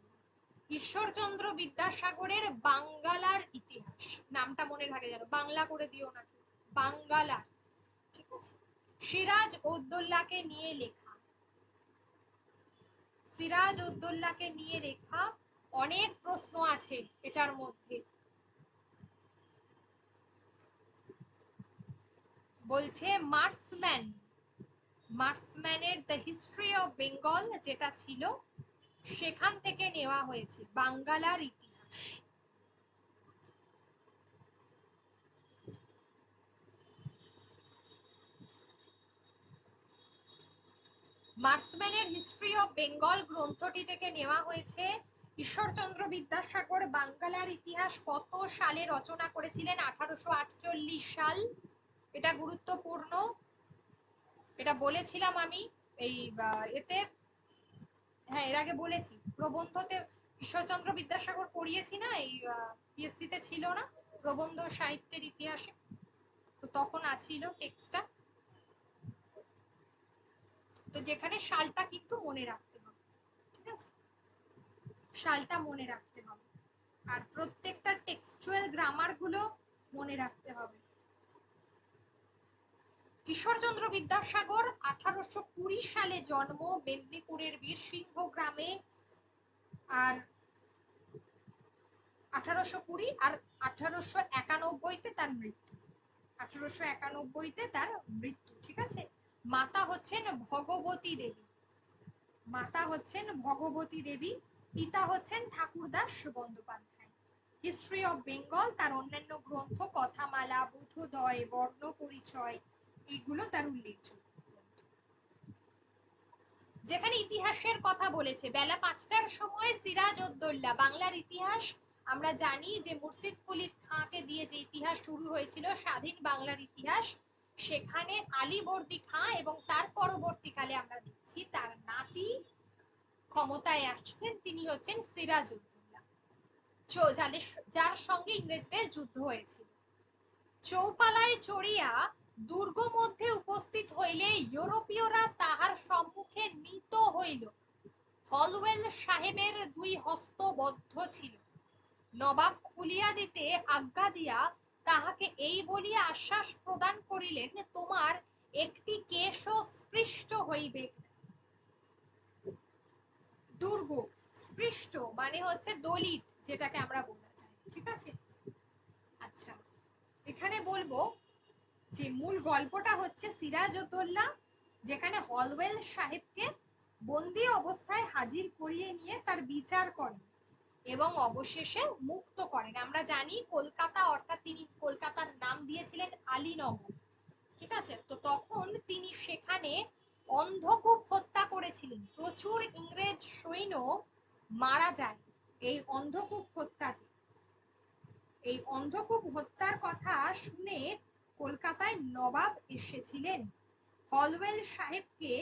ঈশ্বরচন্দ্র বিদ্যাসাগরের বাঙ্গালার ইতিহাস, নামটা মনে থাকে যেন, বাংলা করে দিও না, বাঙ্গালার, ঠিক আছে। সিরাজ উদ্দৌলাকে নিয়ে লেখা, সিরাজ উদ্দৌলাকে নিয়ে লেখা, অনেক প্রশ্ন আছে এটার মধ্যে। বলছে মার্সম্যান, মার্সম্যানের দ্য হিস্ট্রি অফ বেঙ্গল যেটা ছিল, সেখান থেকে নেওয়া হয়েছে বাঙ্গালার ইতিহাস। মার্সম্যানের হিস্ট্রি অফ বেঙ্গল গ্রন্থটি থেকে নেওয়া হয়েছে। ঈশ্বরচন্দ্র বিদ্যাসাগর বাঙ্গালার ইতিহাস কত সালে রচনা করেছিলেন? 1848 সাল। এটা গুরুত্বপূর্ণ, এটা বলেছিলাম আমি এই এতে, হ্যাঁ এর আগে বলেছি প্রবন্ধতে। ঈশ্বরচন্দ্র বিদ্যাসাগর পড়িয়েছি না, এই পিএসসি তে ছিল না প্রবন্ধ সাহিত্যের ইতিহাসে, তো তখন আছিল টেক্সটটা। তো যেখানে সালটা কিন্তু মনে রাখতে হবে, ঠিক আছে, সালটা মনে রাখতে হবে, আর প্রত্যেকটা টেক্সচুয়াল গ্রামার গুলো মনে রাখতে হবে। ঈশ্বরচন্দ্র বিদ্যাসাগর 1820 সালে জন্ম মেদিনীপুরের বীরসিংহ গ্রামে, আর 1820 আর 1891-তে তার মৃত্যু, 1891-তে তার মৃত্যু, ঠিক আছে। মাতা হচ্ছেন ভগবতী দেবী, মাতা হচ্ছেন ভগবতী দেবী, পিতা হচ্ছেন ঠাকুরদাস বন্দ্যোপাধ্যায়। হিস্ট্রি অফ বেঙ্গল, তার অন্যান্য গ্রন্থ কথামালা, বোধোদয়, বর্ণ পরিচয়, এগুলো তার উল্লেখযোগ্য। যেখানে ইতিহাসের কথা বলেছে, বেলা 5টার সময় সিরাজউদ্দৌলা বাংলার ইতিহাস, আমরা জানি যে মুর্শিদ কুলি খাঁকে দিয়ে যে ইতিহাস শুরু হয়েছিল স্বাধীন বাংলার ইতিহাস, সেখানে আলীবর্দী খাঁ এবং তার পরবর্তীকালে আমরা দেখছি তার নাতি ক্ষমতায় আসছেন, তিনি হচ্ছেন সিরাজউদ্দৌলা, যার সঙ্গে ইংরেজদের যুদ্ধ হয়েছিল। চৌপালায় চড়িয়া দুর্গ মধ্যে উপস্থিত হইলে ইউরোপীয়রা তাহার সম্মুখে নীত হইল। হলওয়েল সাহেবের দুই হস্ত বদ্ধ ছিল। নবাব খুলিয়া দিতে আজ্ঞা দিয়া তাহাকে এই বলিয়া আশ্বাস প্রদান করিলেন, তোমার একটি কেশও স্পৃষ্ট হইবে। দুর্গ, স্পৃষ্ট মানে হচ্ছে দলিত, যেটাকে আমরা বলতে চাই, ঠিক আছে। আচ্ছা, এখানে বলবো যে মূল গল্পটা হচ্ছে সিরাজউদ্দৌলা যেখানে হলওয়েল সাহেবকে বন্দি অবস্থায় হাজির করিয়ে নিয়ে তার বিচার করেন এবং অবশেষে মুক্ত করেন। আমরা জানি কলকাতা, অর্থাৎ তিনি কলকাতার নাম দিয়েছিলেন আলীনগর, ঠিক আছে। তো তখন তিনি সেখানে অন্ধকূপ হত্যা করেছিলেন, প্রচুর ইংরেজ সৈন্য মারা যায় এই অন্ধকূপ হত্যাতে। এই অন্ধকূপ হত্যার কথা শুনে কলকাতায় নবাব এসেছিলেন। হলওয়েল সাহেবকে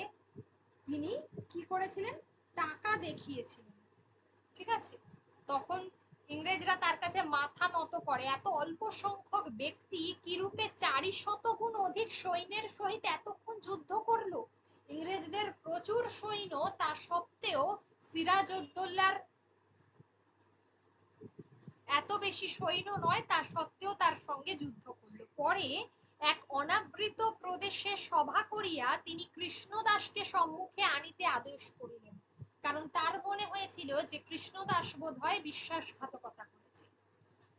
তিনি কি করেছিলেন? টাকা দেখিয়েছিলেন, ঠিক আছে। তখন ইংরেজরা তার কাছে মাথা নত করে, এত অল্প সংখ্যক ব্যক্তি কিরূপে 400 গুণ অধিক সৈন্যের সহিত এতক্ষণ যুদ্ধ করলো। ইংরেজদের প্রচুর সৈন্য, তা সত্ত্বেও সিরাজউদ্দৌলার এত বেশি সৈন্য নয়, তা সত্ত্বেও তার সঙ্গে যুদ্ধ করলো। পরে এক অনাবৃত প্রদেশে সভা করিয়া তিনি কৃষ্ণদাসকে সম্মুখে আনিতে আদেশ করিলেন। কারণ তার মনে হয়েছিল যে কৃষ্ণদাস বোধহয় বিশ্বাসঘাতকতা করেছে।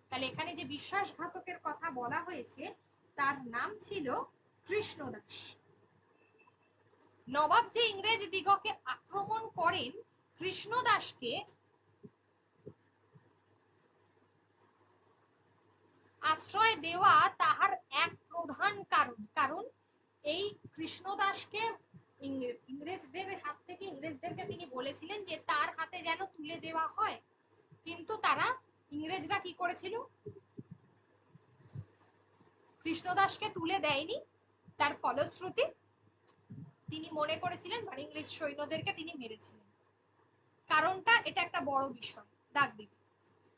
তাহলে এখানে যে বিশ্বাসঘাতকের কথা বলা হয়েছে তার নাম ছিল কৃষ্ণদাস। নবাব যে ইংরেজ দিগকে আক্রমণ করেন, কৃষ্ণদাসকে আশ্রয় দেওয়া তাহার এক প্রধান কারণ। কারণ এই কৃষ্ণদাসকে ইংরেজদের হাত থেকে, ইংরেজদেরকে তিনি বলেছিলেন যে তার হাতে যেন তুলে দেওয়া হয়, কিন্তু তারা, ইংরেজরা কি করেছিল, কৃষ্ণদাসকে তুলে দেয়নি। তার ফলশ্রুতি তিনি মনে করেছিলেন, মানে ইংরেজ সৈন্যদেরকে তিনি মেরেছিলেন। কারণটা এটা একটা বড় বিষয়, দাগ দিবে।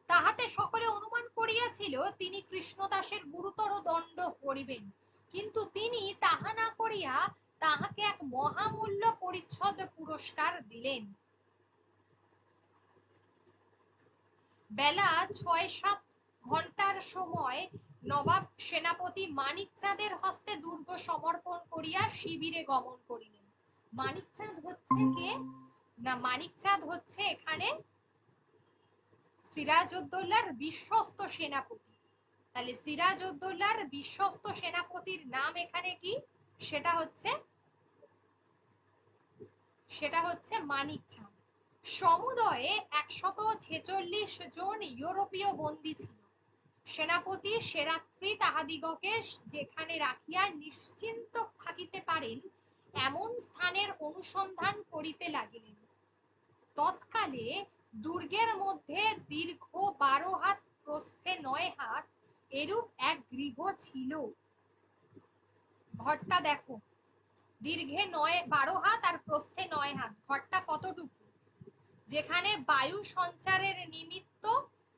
তাহাতে সকলে অনুমান করিয়াছিল তিনি কৃষ্ণদাসের গুরুতর দণ্ড করিবেন, কিন্তু তিনি তাহা না করিয়া তাহাকে এক মহামূল্য পরিচ্ছদ পুরস্কার দিলেন। বেলা ৬-৭ ঘন্টার সময় নবাব সেনাপতি মানিকচাঁদের হস্তে দুর্গ সমর্পণ করিয়া শিবিরে গমন করিলেন। মানিকচাঁদ হচ্ছে কে না, মানিকচাঁদ হচ্ছে এখানে সিরাজউদ্দৌলার বিশ্বস্ত সেনাপতি। তাহলে সিরাজউদ্দৌলার বিশ্বস্ত সেনাপতির নাম এখানে কি, সেটা হচ্ছে মানিকচাঁদ। সমুদয়ে ১৪৬ জন ইউরোপীয় বন্দী ছিল। সেনাপতি সেরাত্রি তাহাদিগকে যেখানে রাখিয়া নিশ্চিন্ত থাকিতে পারেন এমন স্থানের অনুসন্ধান করিতে লাগিলেন। তৎকালে দুর্গের মধ্যে দীর্ঘ ১২ হাত প্রস্থে ৯ হাত এরূপ এক গৃহ ছিল। ঘরটা দেখো, দীর্ঘে ১২ হাত আর প্রস্থে ৯ হাত, ঘরটা কতটুকু, যেখানে বায়ু সঞ্চারের নিমিত্ত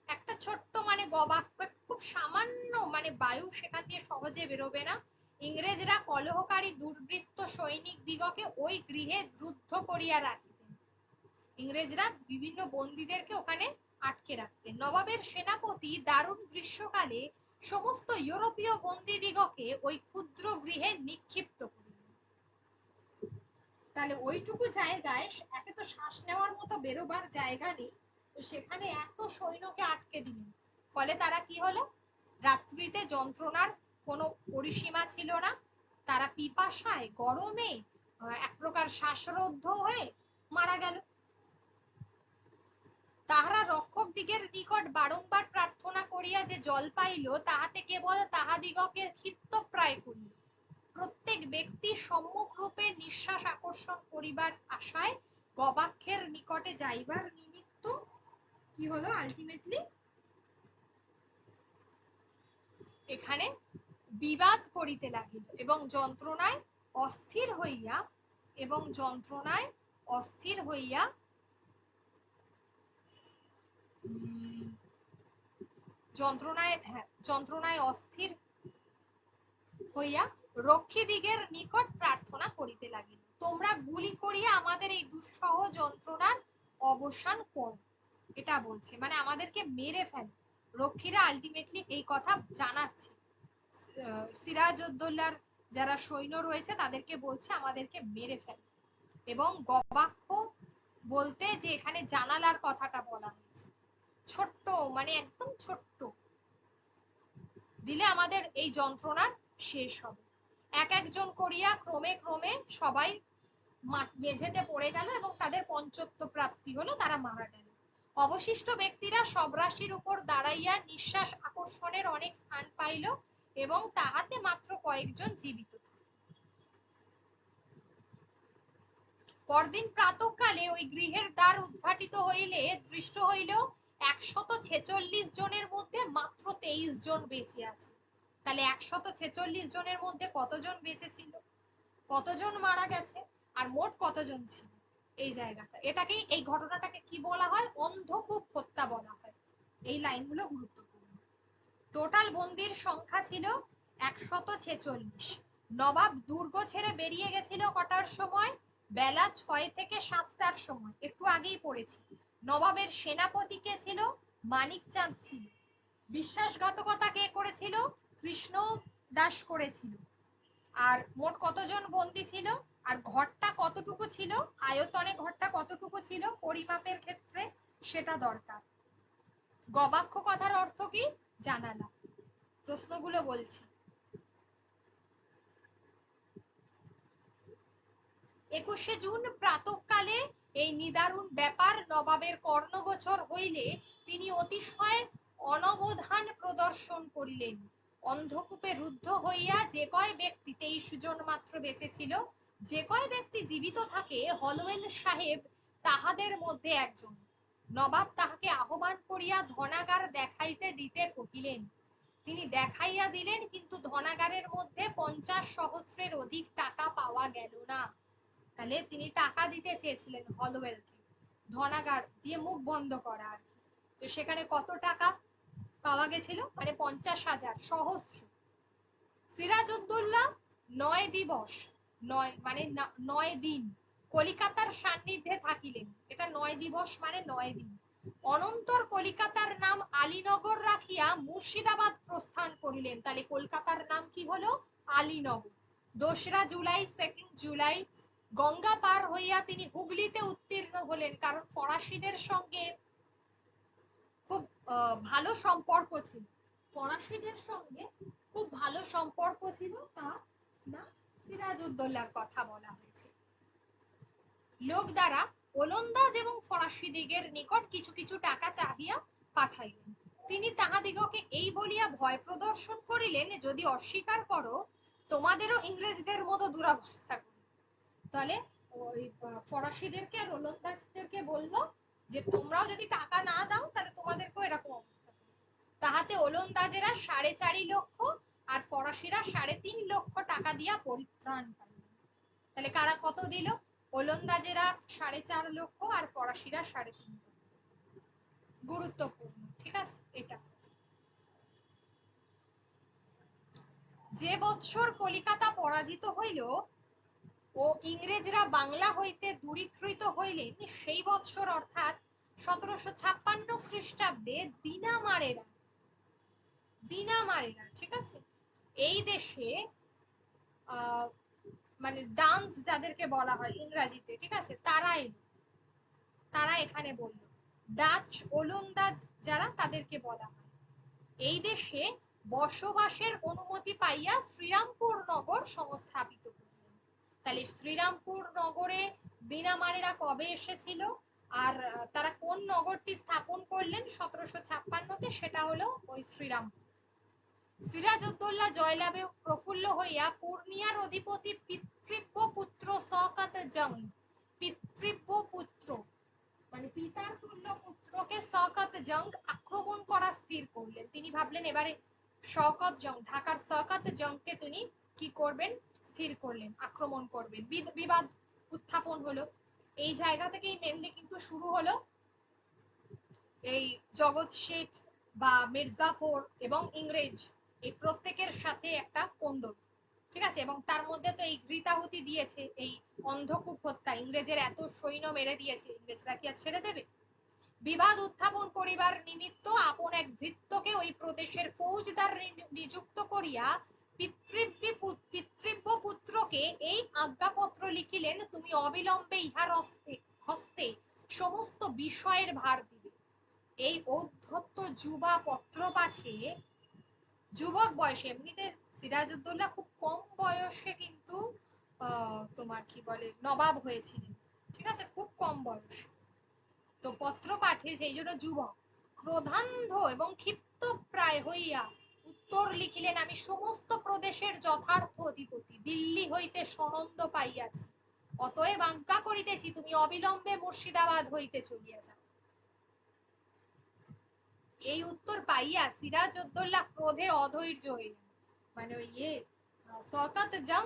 একটা ছোট্ট মানে গবাক্ষ, খুব সামান্য মানে বায়ু সেখান দিয়ে সহজে বেরোবে না। ইংরেজরা কলহকারী দুর্বৃত্ত সৈনিক দিগকে ওই গৃহে রুদ্ধ করিয়া রাখিতেন। ইংরেজরা বিভিন্ন বন্দীদেরকে ওখানে আটকে রাখতেন। নবাবের সেনাপতি দারুণ গ্রীষ্মকালে সমস্ত ইউরোপীয় বন্দীদিগকে ওই ক্ষুদ্র গৃহে নিক্ষিপ্ত করিলেন। তাহলে ওইটুকু জায়গায় একে তো শ্বাস নেওয়ার মতো বেরোবার জায়গা নেই, তো সেখানে এত সৈন্যকে আটকে দিলেন। ফলে তারা কি হলো, রাত্রিতে যন্ত্রণার কোনো পরিসীমা ছিল না। তারা পিপাসায় গরমে এক প্রকার শ্বাসরুদ্ধ হয়ে মারা গেল। তাহারা রক্ষক দিগের নিকট বারংবার প্রার্থনা করিয়া যে জল পাইল, তাহাতে কেবল তাহাদিগকে ক্ষিপ্তপ্রায় করিল। প্রত্যেক ব্যক্তি সম্মুখ রূপে নিঃশ্বাস আকর্ষণ করিবার আশায় গবাক্ষের নিকটে যাইবার নিমিত্ত কি হলো, আলটিমেটলি এখানে বিবাদ করিতে লাগিল এবং যন্ত্রণায় অস্থির হইয়া যন্ত্রণায় অস্থির হইয়া রক্ষী দিগের নিকট প্রার্থনা করিতে লাগিল, তোমরা গুলি করিয়া আমাদের এই দুঃসহ যন্ত্রণার অবসান করো। এটা বলছে মানে আমাদেরকে মেরে ফেলো। রক্ষীরা আলটিমেটলি এই কথা জানাচ্ছে, সিরাজউদ্দৌলার যারা সৈন্য রয়েছে তাদেরকে বলছে আমাদেরকে মেরে ফেলো। এবং গবাক্ষ বলতে যে এখানে জানালার কথাটা বলা হয়েছে, ছোট্ট মানে একদম ছোট্ট দিলে আমাদের এই যন্ত্রণার শেষ হবে। এক একজন করিয়া ক্রমে ক্রমে সবাই মেঝেতে পড়ে গেল এবং তাদের পঞ্চত্ব প্রাপ্তি হলো, তারা মারা গেল। অবশিষ্ট ব্যক্তিরা সব রাশির উপর দাঁড়াইয়া নিঃশ্বাস আকর্ষণের অনেক স্থান পাইল এবং তাহাতে মাত্র কয়েকজন জীবিত থাকে। পরদিন প্রাতঃকালে ওই গৃহের দ্বার উদ্ঘাটিত হইলে দৃষ্ট হইল ১৪৬ জনের মধ্যে মাত্র ২৩ জন বেঁচে আছে। তাহলে ১৪৬ জনের মধ্যে কতজন বেঁচে ছিল, কতজন মারা গেছে, আর মোট কতজন ছিল এই জায়গাটা, এটাকেই, এই ঘটনাটাকে কি বলা হয়, অন্ধকূপ হত্যা বলা হয়। এই লাইনগুলো গুরুত্বপূর্ণ। টোটাল বন্দির সংখ্যা ছিল ১৪৬। নবাব দুর্গ ছেড়ে বেরিয়ে গেছিল কটার সময়, বেলা ৬ থেকে ৭টার সময়, একটু আগেই পড়েছি। নবাবের সেনাপতি কে ছিল, মানিকচাঁদ ছিল। বিশ্বাসঘাতকতা কে করেছিল, কৃষ্ণ দাস করেছিল। আর মোট কতজন বন্দী ছিল, আর ঘরটা কতটুকু ছিল, আয়তনে ঘরটা কতটুকু ছিল পরিমাপের ক্ষেত্রে, সেটা দরকার। গবাক্ষ কথার অর্থ কি জানালা। প্রশ্নগুলো বলছি। 21শে জুন প্রাতঃকালে এই নিদারুণ ব্যাপার নবাবের কর্ণগোচর হইলে তিনি অতিশয় অনবধান প্রদর্শন করিলেন। অন্ধকূপে রুদ্ধ হইয়া যে কয় ব্যক্তি, 23 জন মাত্র বেঁচে ছিল, যে কয় ব্যক্তি জীবিত থাকে হলওয়েল সাহেব তাহাদের মধ্যে একজন। নবাব তাহাকে আহ্বান করিয়া ধনাগার দেখাইতে দিতে কহিলেন। তিনি দেখাইয়া দিলেন, কিন্তু ধনাগারের মধ্যে 50 সহস্রের অধিক টাকা পাওয়া গেল না। তাহলে তিনি টাকা দিতে চেয়েছিলেন হলওয়েলকে, ধনাগার দিয়ে মুখ বন্ধ করা আর কি। তো সেখানে কত টাকা পাওয়া গেছিল, মানে 50,000 সহস্র। সিরাজউদ্দৌলা 9 দিবস, 9 মানে 9 দিন কলিকাতার সান্নিধ্যে থাকিলেন। এটা 9 দিবস মানে 9 দিন। অনন্তর কলিকাতার নাম আলীনগর রাখিয়া মুর্শিদাবাদ প্রস্থান করিলেন। তাহলে কলকাতার নাম কি হলো, আলীনগর। 2রা জুলাই, 2 জুলাই গঙ্গা পার হইয়া তিনি হুগলিতে উত্তীর্ণ হলেন, কারণ ফরাসিদের সঙ্গে খুব ভালো সম্পর্ক ছিল। ফরাসিদের সঙ্গে খুব ভালো সম্পর্ক ছিল, তা না সিরাজউদ্দৌলার কথা বলা হয়েছে। লোক দ্বারা ওলন্দাজ এবং ফরাসি দিগের নিকট কিছু কিছু টাকা চাহিয়া পাঠাইলেন। তিনি তাহাদিগকে এই বলিয়া ভয় প্রদর্শন করিলেন, যদি অস্বীকার করো তোমাদেরও ইংরেজদের মতো দুরবস্থা করবে। তাহলে ওই ফরাসিদেরকে আর ওলন্দাজদেরকে বললো যে তোমরাও যদি টাকা না দাও তাহলে তোমাদেরকেও এরকম অবস্থা করবে। তাহাতে ওলন্দাজেরা 4.5 লক্ষ আর ফরাসিরা 3.5 লক্ষ টাকা দিয়া পরিত্রাণ পাইল। তাহলে কারা কত দিল, ওলন্দাজেরা 4.5 লক্ষ আর ফরাসিরা 3.5 লক্ষ। গুরুত্বপূর্ণ, ঠিক আছে। এটা যে বৎসর কলিকাতা পরাজিত হইল ও ইংরেজরা বাংলা হইতে দূরীকৃত হইলেন, সেই বৎসর অর্থাৎ 1756 খ্রিস্টাব্দে দিনামারেরা, ঠিক আছে, এই দেশে মানে ডান্স যাদেরকে বলা হয় ইংরাজিতে, ঠিক আছে, তারা এখানে বলল। ডাচ ওলন্দাজ যারা, তাদেরকে বলা হয়। এই দেশে বসবাসের অনুমতি পাইয়া শ্রীরামপুর নগর সংস্থাপিত করলেন। তাহলে শ্রীরামপুর নগরে দিনামারেরা কবে এসেছিল, আর তারা কোন নগরটি স্থাপন করলেন 1756-তে, সেটা হলো ওই শ্রীরামপুর। সিরাজউদ্দৌলা জয়লাভে প্রফুল্ল হইয়া পূর্ণিয়ার অধিপতি পিতৃব্য পুত্র শওকত জং, পিতৃব্য পুত্র মানে পিতার তুল্য পুত্রকে শওকত জং আক্রমণ করা স্থির করলেন। তিনি ভাবলেন এবারে শওকত জং, ঢাকার শওকত জংকে তিনি কি করবেন, স্থির করলেন, আক্রমণ করবেন। বিবাদ উত্থাপন হলো। এই জায়গা থেকেই মেনলি কিন্তু শুরু হলো এই জগৎ শেঠ বা মির্জাফর এবং ইংরেজ এই প্রত্যেকের সাথে একটা কোন্দল, ঠিক আছে। এবং তার মধ্যে তো এই ঘৃতাহুতি দিয়েছে, এই অন্ধকূপ হত্যা, ইংরেজের এত সৈন্য মেরে দিয়েছে, ইংরেজরা কি আর ছেড়ে দেবে। বিবাদ উত্থাপন করিবার নিমিত্ত আপন এক ভৃত্যকে ওই প্রদেশের ফৌজদার নিযুক্ত করিয়া পিতৃব্য পুত্রকে এই আজ্ঞাপত্র লিখিলেন, তুমি অবিলম্বে ইহার হস্তে সমস্ত বিষয়ের ভার দিবে। এই ঔদ্ধত্য যুবা পত্র পাঠে যুবক বয়সে, এমনিতে সিরাজউদ্দৌলা খুব কম বয়সে কিন্তু তোমার কি বলে নবাব হয়েছিলেন, ঠিক আছে, খুব কম বয়সে। তো পত্র পাঠে সেই জন্য যুবক ক্রোধান্ধ এবং ক্ষিপ্ত প্রায় হইয়া উত্তর লিখিলেন, আমি সমস্ত প্রদেশের যথার্থ অধিপতি, দিল্লি হইতে সনন্দ পাইয়াছি, অতএব আজ্ঞা করিতেছি তুমি অবিলম্বে মুর্শিদাবাদ হইতে চলিয়া যাও। এই উত্তর পাইয়া সিরাজউদ্দৌলা ক্রোধে অধৈর্য হইলেন। মানে ওই শওকত জং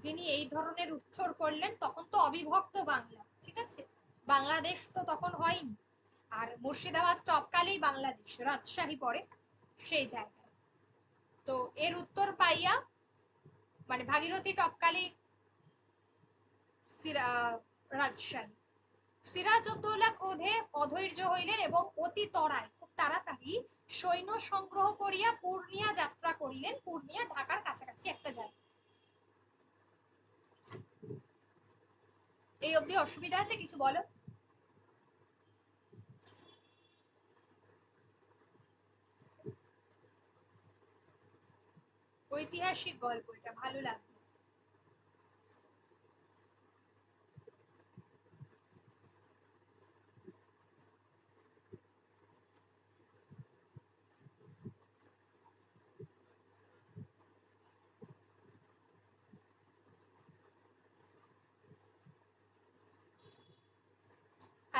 যিনি এই ধরনের উত্তর করলেন, তখন তো অবিভক্ত বাংলা, ঠিক আছে, বাংলাদেশ তো তখন হয়নি, আর মুর্শিদাবাদ টপকালেই বাংলাদেশ, রাজশাহী পড়ে সেই জায়গায়। তো এর উত্তর পাইয়া, মানে ভাগীরথী টপকালেই রাজশাহী। সিরাজউদ্দৌলা ক্রোধে অধৈর্য হইলেন এবং অতি তরায়, খুব তাড়াতাড়ি সৈন্য সংগ্রহ করিয়া পূর্ণিয়া যাত্রা করিলেন। পূর্ণিয়া ঢাকার কাছাকাছি একটা জায়গা। এই অবধি অসুবিধা আছে কিছু বলো? ঐতিহাসিক গল্প, এটা ভালো লাগবে।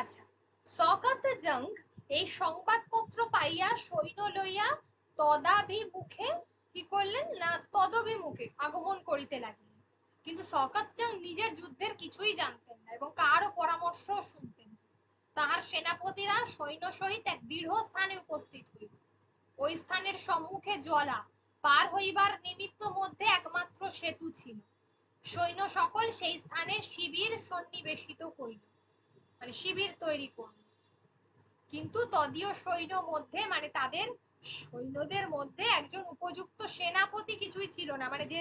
আচ্ছা, শওকত জং এই সংবাদপত্র পাইয়া সৈন্য লইয়া তদাভিমুখে কি করলেন না তদভিমুখে আগমন করিতে লাগিলেন। কিন্তু শওকত জং নিজের যুদ্ধের কিছুই জানতেন না এবং কারও পরামর্শ শুনতেন না। তাহার সেনাপতিরা সৈন্য সহিত এক দৃঢ় স্থানে উপস্থিত হইল। ওই স্থানের সম্মুখে জলা, পার হইবার নিমিত্ত মধ্যে একমাত্র সেতু ছিল। সৈন্য সকল সেই স্থানে শিবির সন্নিবেশিত করিল, মানে শিবির তৈরি করল। কিন্তু তদীয় সৈন্য মধ্যে মানে তাদের সৈন্যদের মধ্যে একজন উপযুক্ত সেনাপতি কিছুই ছিল না, মানে যে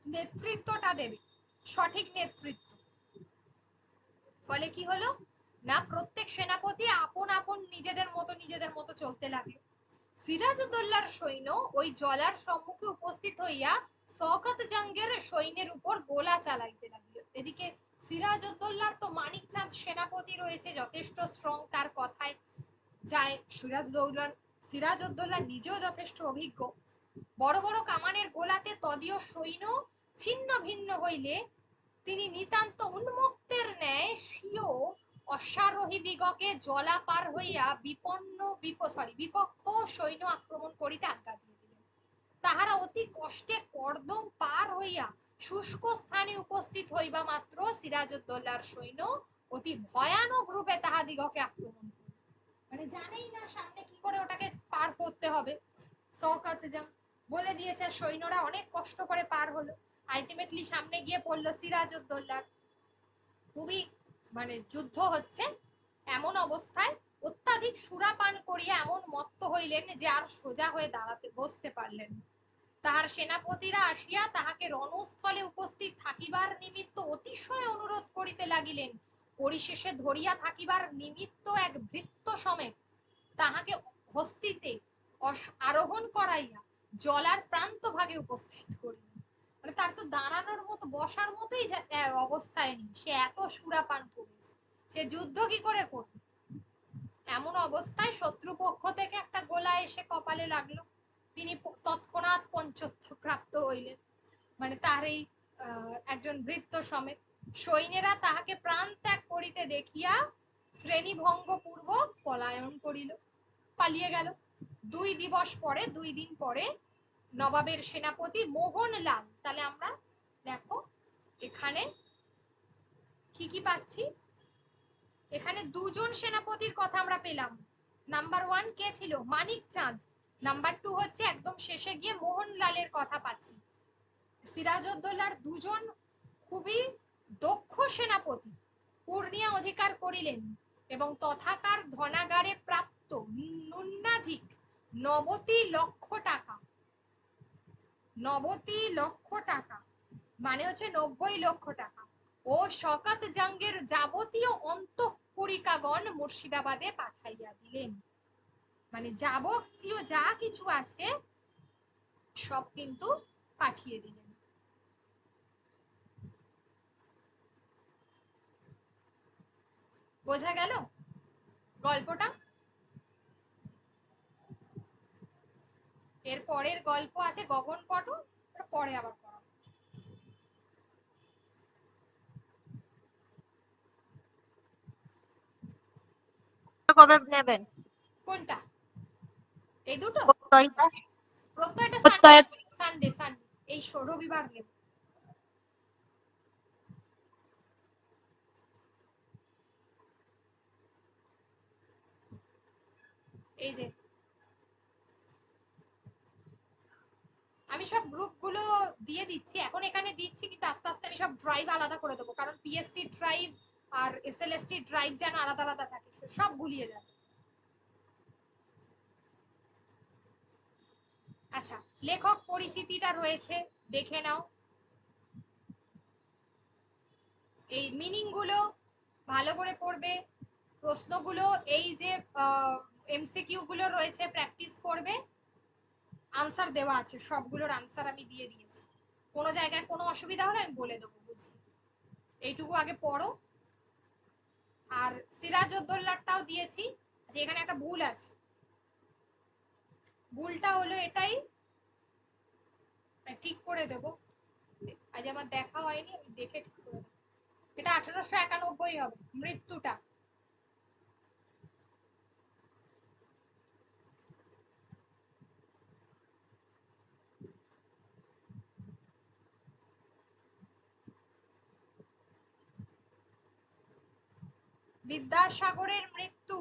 নেতৃত্বটা দেবে, সঠিক নেতৃত্ব। ফলে কি হলো না প্রত্যেক সেনাপতি আপন আপন নিজেদের মতো চলতে লাগলো। সিরাজউদ্দৌলার সৈন্য ওই জলার সম্মুখে উপস্থিত হইয়া শওকত জংয়ের সৈন্যের উপর গোলা চালাইতে লাগলো। এদিকে সিরাজউদ্দৌলার তো মানিকচাঁদ সেনাপতি রয়েছে, যথেষ্ট স্ট্রং, তার কথায় যায়। সিরাজউদ্দৌলা নিজেও যথেষ্ট অভিজ্ঞ। বড় বড় কামানের গোলাতে তদীয় সৈন্য ছিন্ন ভিন্ন হইলে তিনি নিতান্ত উন্মত্তের ন্যায় স্বীয় অশ্বারোহীদিগকে জলা পার হইয়া বিপক্ষ সৈন্য আক্রমণ করিতে আজ্ঞা দিয়ে দিলেন। তাহারা অতি কষ্টে কর্দম পার হইয়া শুষ্ক স্থানে উপস্থিত হইবা মাত্র সিরাজউদ্দৌলার সৈন্য অতি ভয়ানক রূপে তাহাদিগকে আক্রমণ করল। মানে জানেই না সামনে কি করে ওটাকে পার করতে হবে। শওকত জং বলে দিয়েছে, সৈন্যরা অনেক কষ্ট করে পার হলো, আলটিমেটলি সামনে গিয়ে পড়লো সিরাজউদ্দৌলার। খুবই মানে যুদ্ধ হচ্ছে, এমন অবস্থায় অত্যাধিক সুরাপান করিয়া এমন মত্ত হইলেন যে আর সোজা হয়ে দাঁড়াতে বসতে পারলেন। তাহার সেনাপতিরা আসিয়া তাহাকে রণস্থলে উপস্থিত থাকিবার নিমিত্ত অতিশয় অনুরোধ করিতে লাগিলেন। পরিশেষে ধরিয়া থাকিবার নিমিত্ত এক ভৃত্য সমেত তাহাকে হস্তিতে আরোহণ করাইয়া জলার প্রান্ত ভাগে উপস্থিত করিলেন। মানে তার তো দাঁড়ানোর মতো বসার মতোই অবস্থায় নেই, সে এত সুরাপান করেছে, সে যুদ্ধ কি করে করবে। এমন অবস্থায় শত্রুপক্ষ থেকে একটা গোলা এসে কপালে লাগলো, তিনি তৎক্ষণাৎ পঞ্চত্ব প্রাপ্ত হইলেন। মানে তার এই একজন ভৃত্য সমেত সৈন্যেরা তাহাকে প্রাণ ত্যাগ করিতে দেখিয়া শ্রেণীভঙ্গ পূর্বক পলায়ন করিল, পালিয়ে গেল। 2 দিন পরে নবাবের সেনাপতি মোহনলাল, তাহলে আমরা দেখো এখানে কি কি পাচ্ছি। এখানে দুজন সেনাপতির কথা আমরা পেলাম। নাম্বার 1 কে ছিল? মানিকচাঁদ। নাম্বার 2 হচ্ছে একদম শেষে গিয়ে মোহনলালের কথা পাচ্ছি। সিরাজউদ্দৌলার দুজন খুবই দক্ষ সেনাপতি পূর্ণিয়া অধিকার করিলেন এবং তথাকার ধনাগারে প্রাপ্ত ন্যূনাধিক 90 লক্ষ টাকা মানে হচ্ছে 90 লক্ষ টাকা ও শওকত জংয়ের যাবতীয় অন্তঃপুরিকাগণ মুর্শিদাবাদে পাঠাইয়া দিলেন। মানে যাবতীয় যা কিছু আছে সব কিন্তু পাঠিয়ে দিলেন। বোঝা গেল গল্পটা? এর পরের গল্প আছে গগনপট, পরে আবার পড়াবো। কবে নেবেন? কোনটা? এই দুটো প্রত্যয়টা? প্রত্যয়টা প্রত্যয় সানডে এই রবিবার নেব। এই যে আমি সব গ্রুপগুলো দিয়ে দিচ্ছি, এখন এখানে দিচ্ছি, কিন্তু আস্তে আস্তে আমি সব ড্রাইভ আলাদা করে দেবো, কারণ পিএসসি ড্রাইভ আর এসএলএসটি ড্রাইভ যেন আলাদা আলাদা থাকে, সব গুলিয়ে যাবে। আচ্ছা, লেখক পরিচিতিটা রয়েছে, দেখে নাও। এই মিনিং গুলো ভালো করে পড়বে, প্রশ্নগুলো এই যে এমসিকিউ গুলো রয়েছে প্র্যাকটিস করবে, আনসার দেওয়া আছে, সবগুলোর আনসার আমি দিয়ে দিয়েছি। কোনো জায়গায় কোনো অসুবিধা হলে আমি বলে দেবো বুঝি। এইটুকু আগে পড়ো। আর সিরাজউদ্দৌলাটাও দিয়েছি, যে এখানে একটা ভুল আছে, ভুলটা হলো এটাই, ঠিক করে দেবো। আজ আমার দেখা হয়নি, আমি দেখে ঠিক করে দেবো। এটা 1891 হবে মৃত্যুটা। বিদ্যাসাগরের মৃত্যু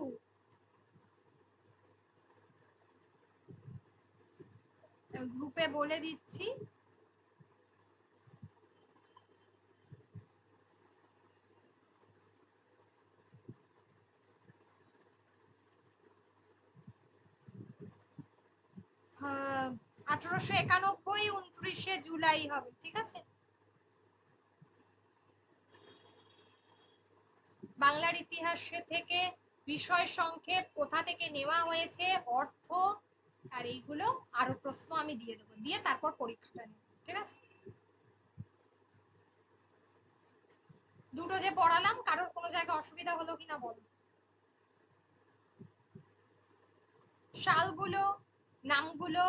গ্রুপে বলে দিচ্ছি। হ্যাঁ, 1891 29শে জুলাই হবে, ঠিক আছে। বাংলার ইতিহাস থেকে বিষয় সংক্ষেপ কোথা থেকে নেওয়া হয়েছে, অর্থ, আর এইগুলো আরো প্রশ্ন আমি দিয়ে দেবো, দিয়ে তারপর পরীক্ষাটা নেব, ঠিক আছে। দুটো যে পড়ালাম, কারোর কোনো জায়গায় অসুবিধা হলো কিনা বলো। সালগুলো, নামগুলো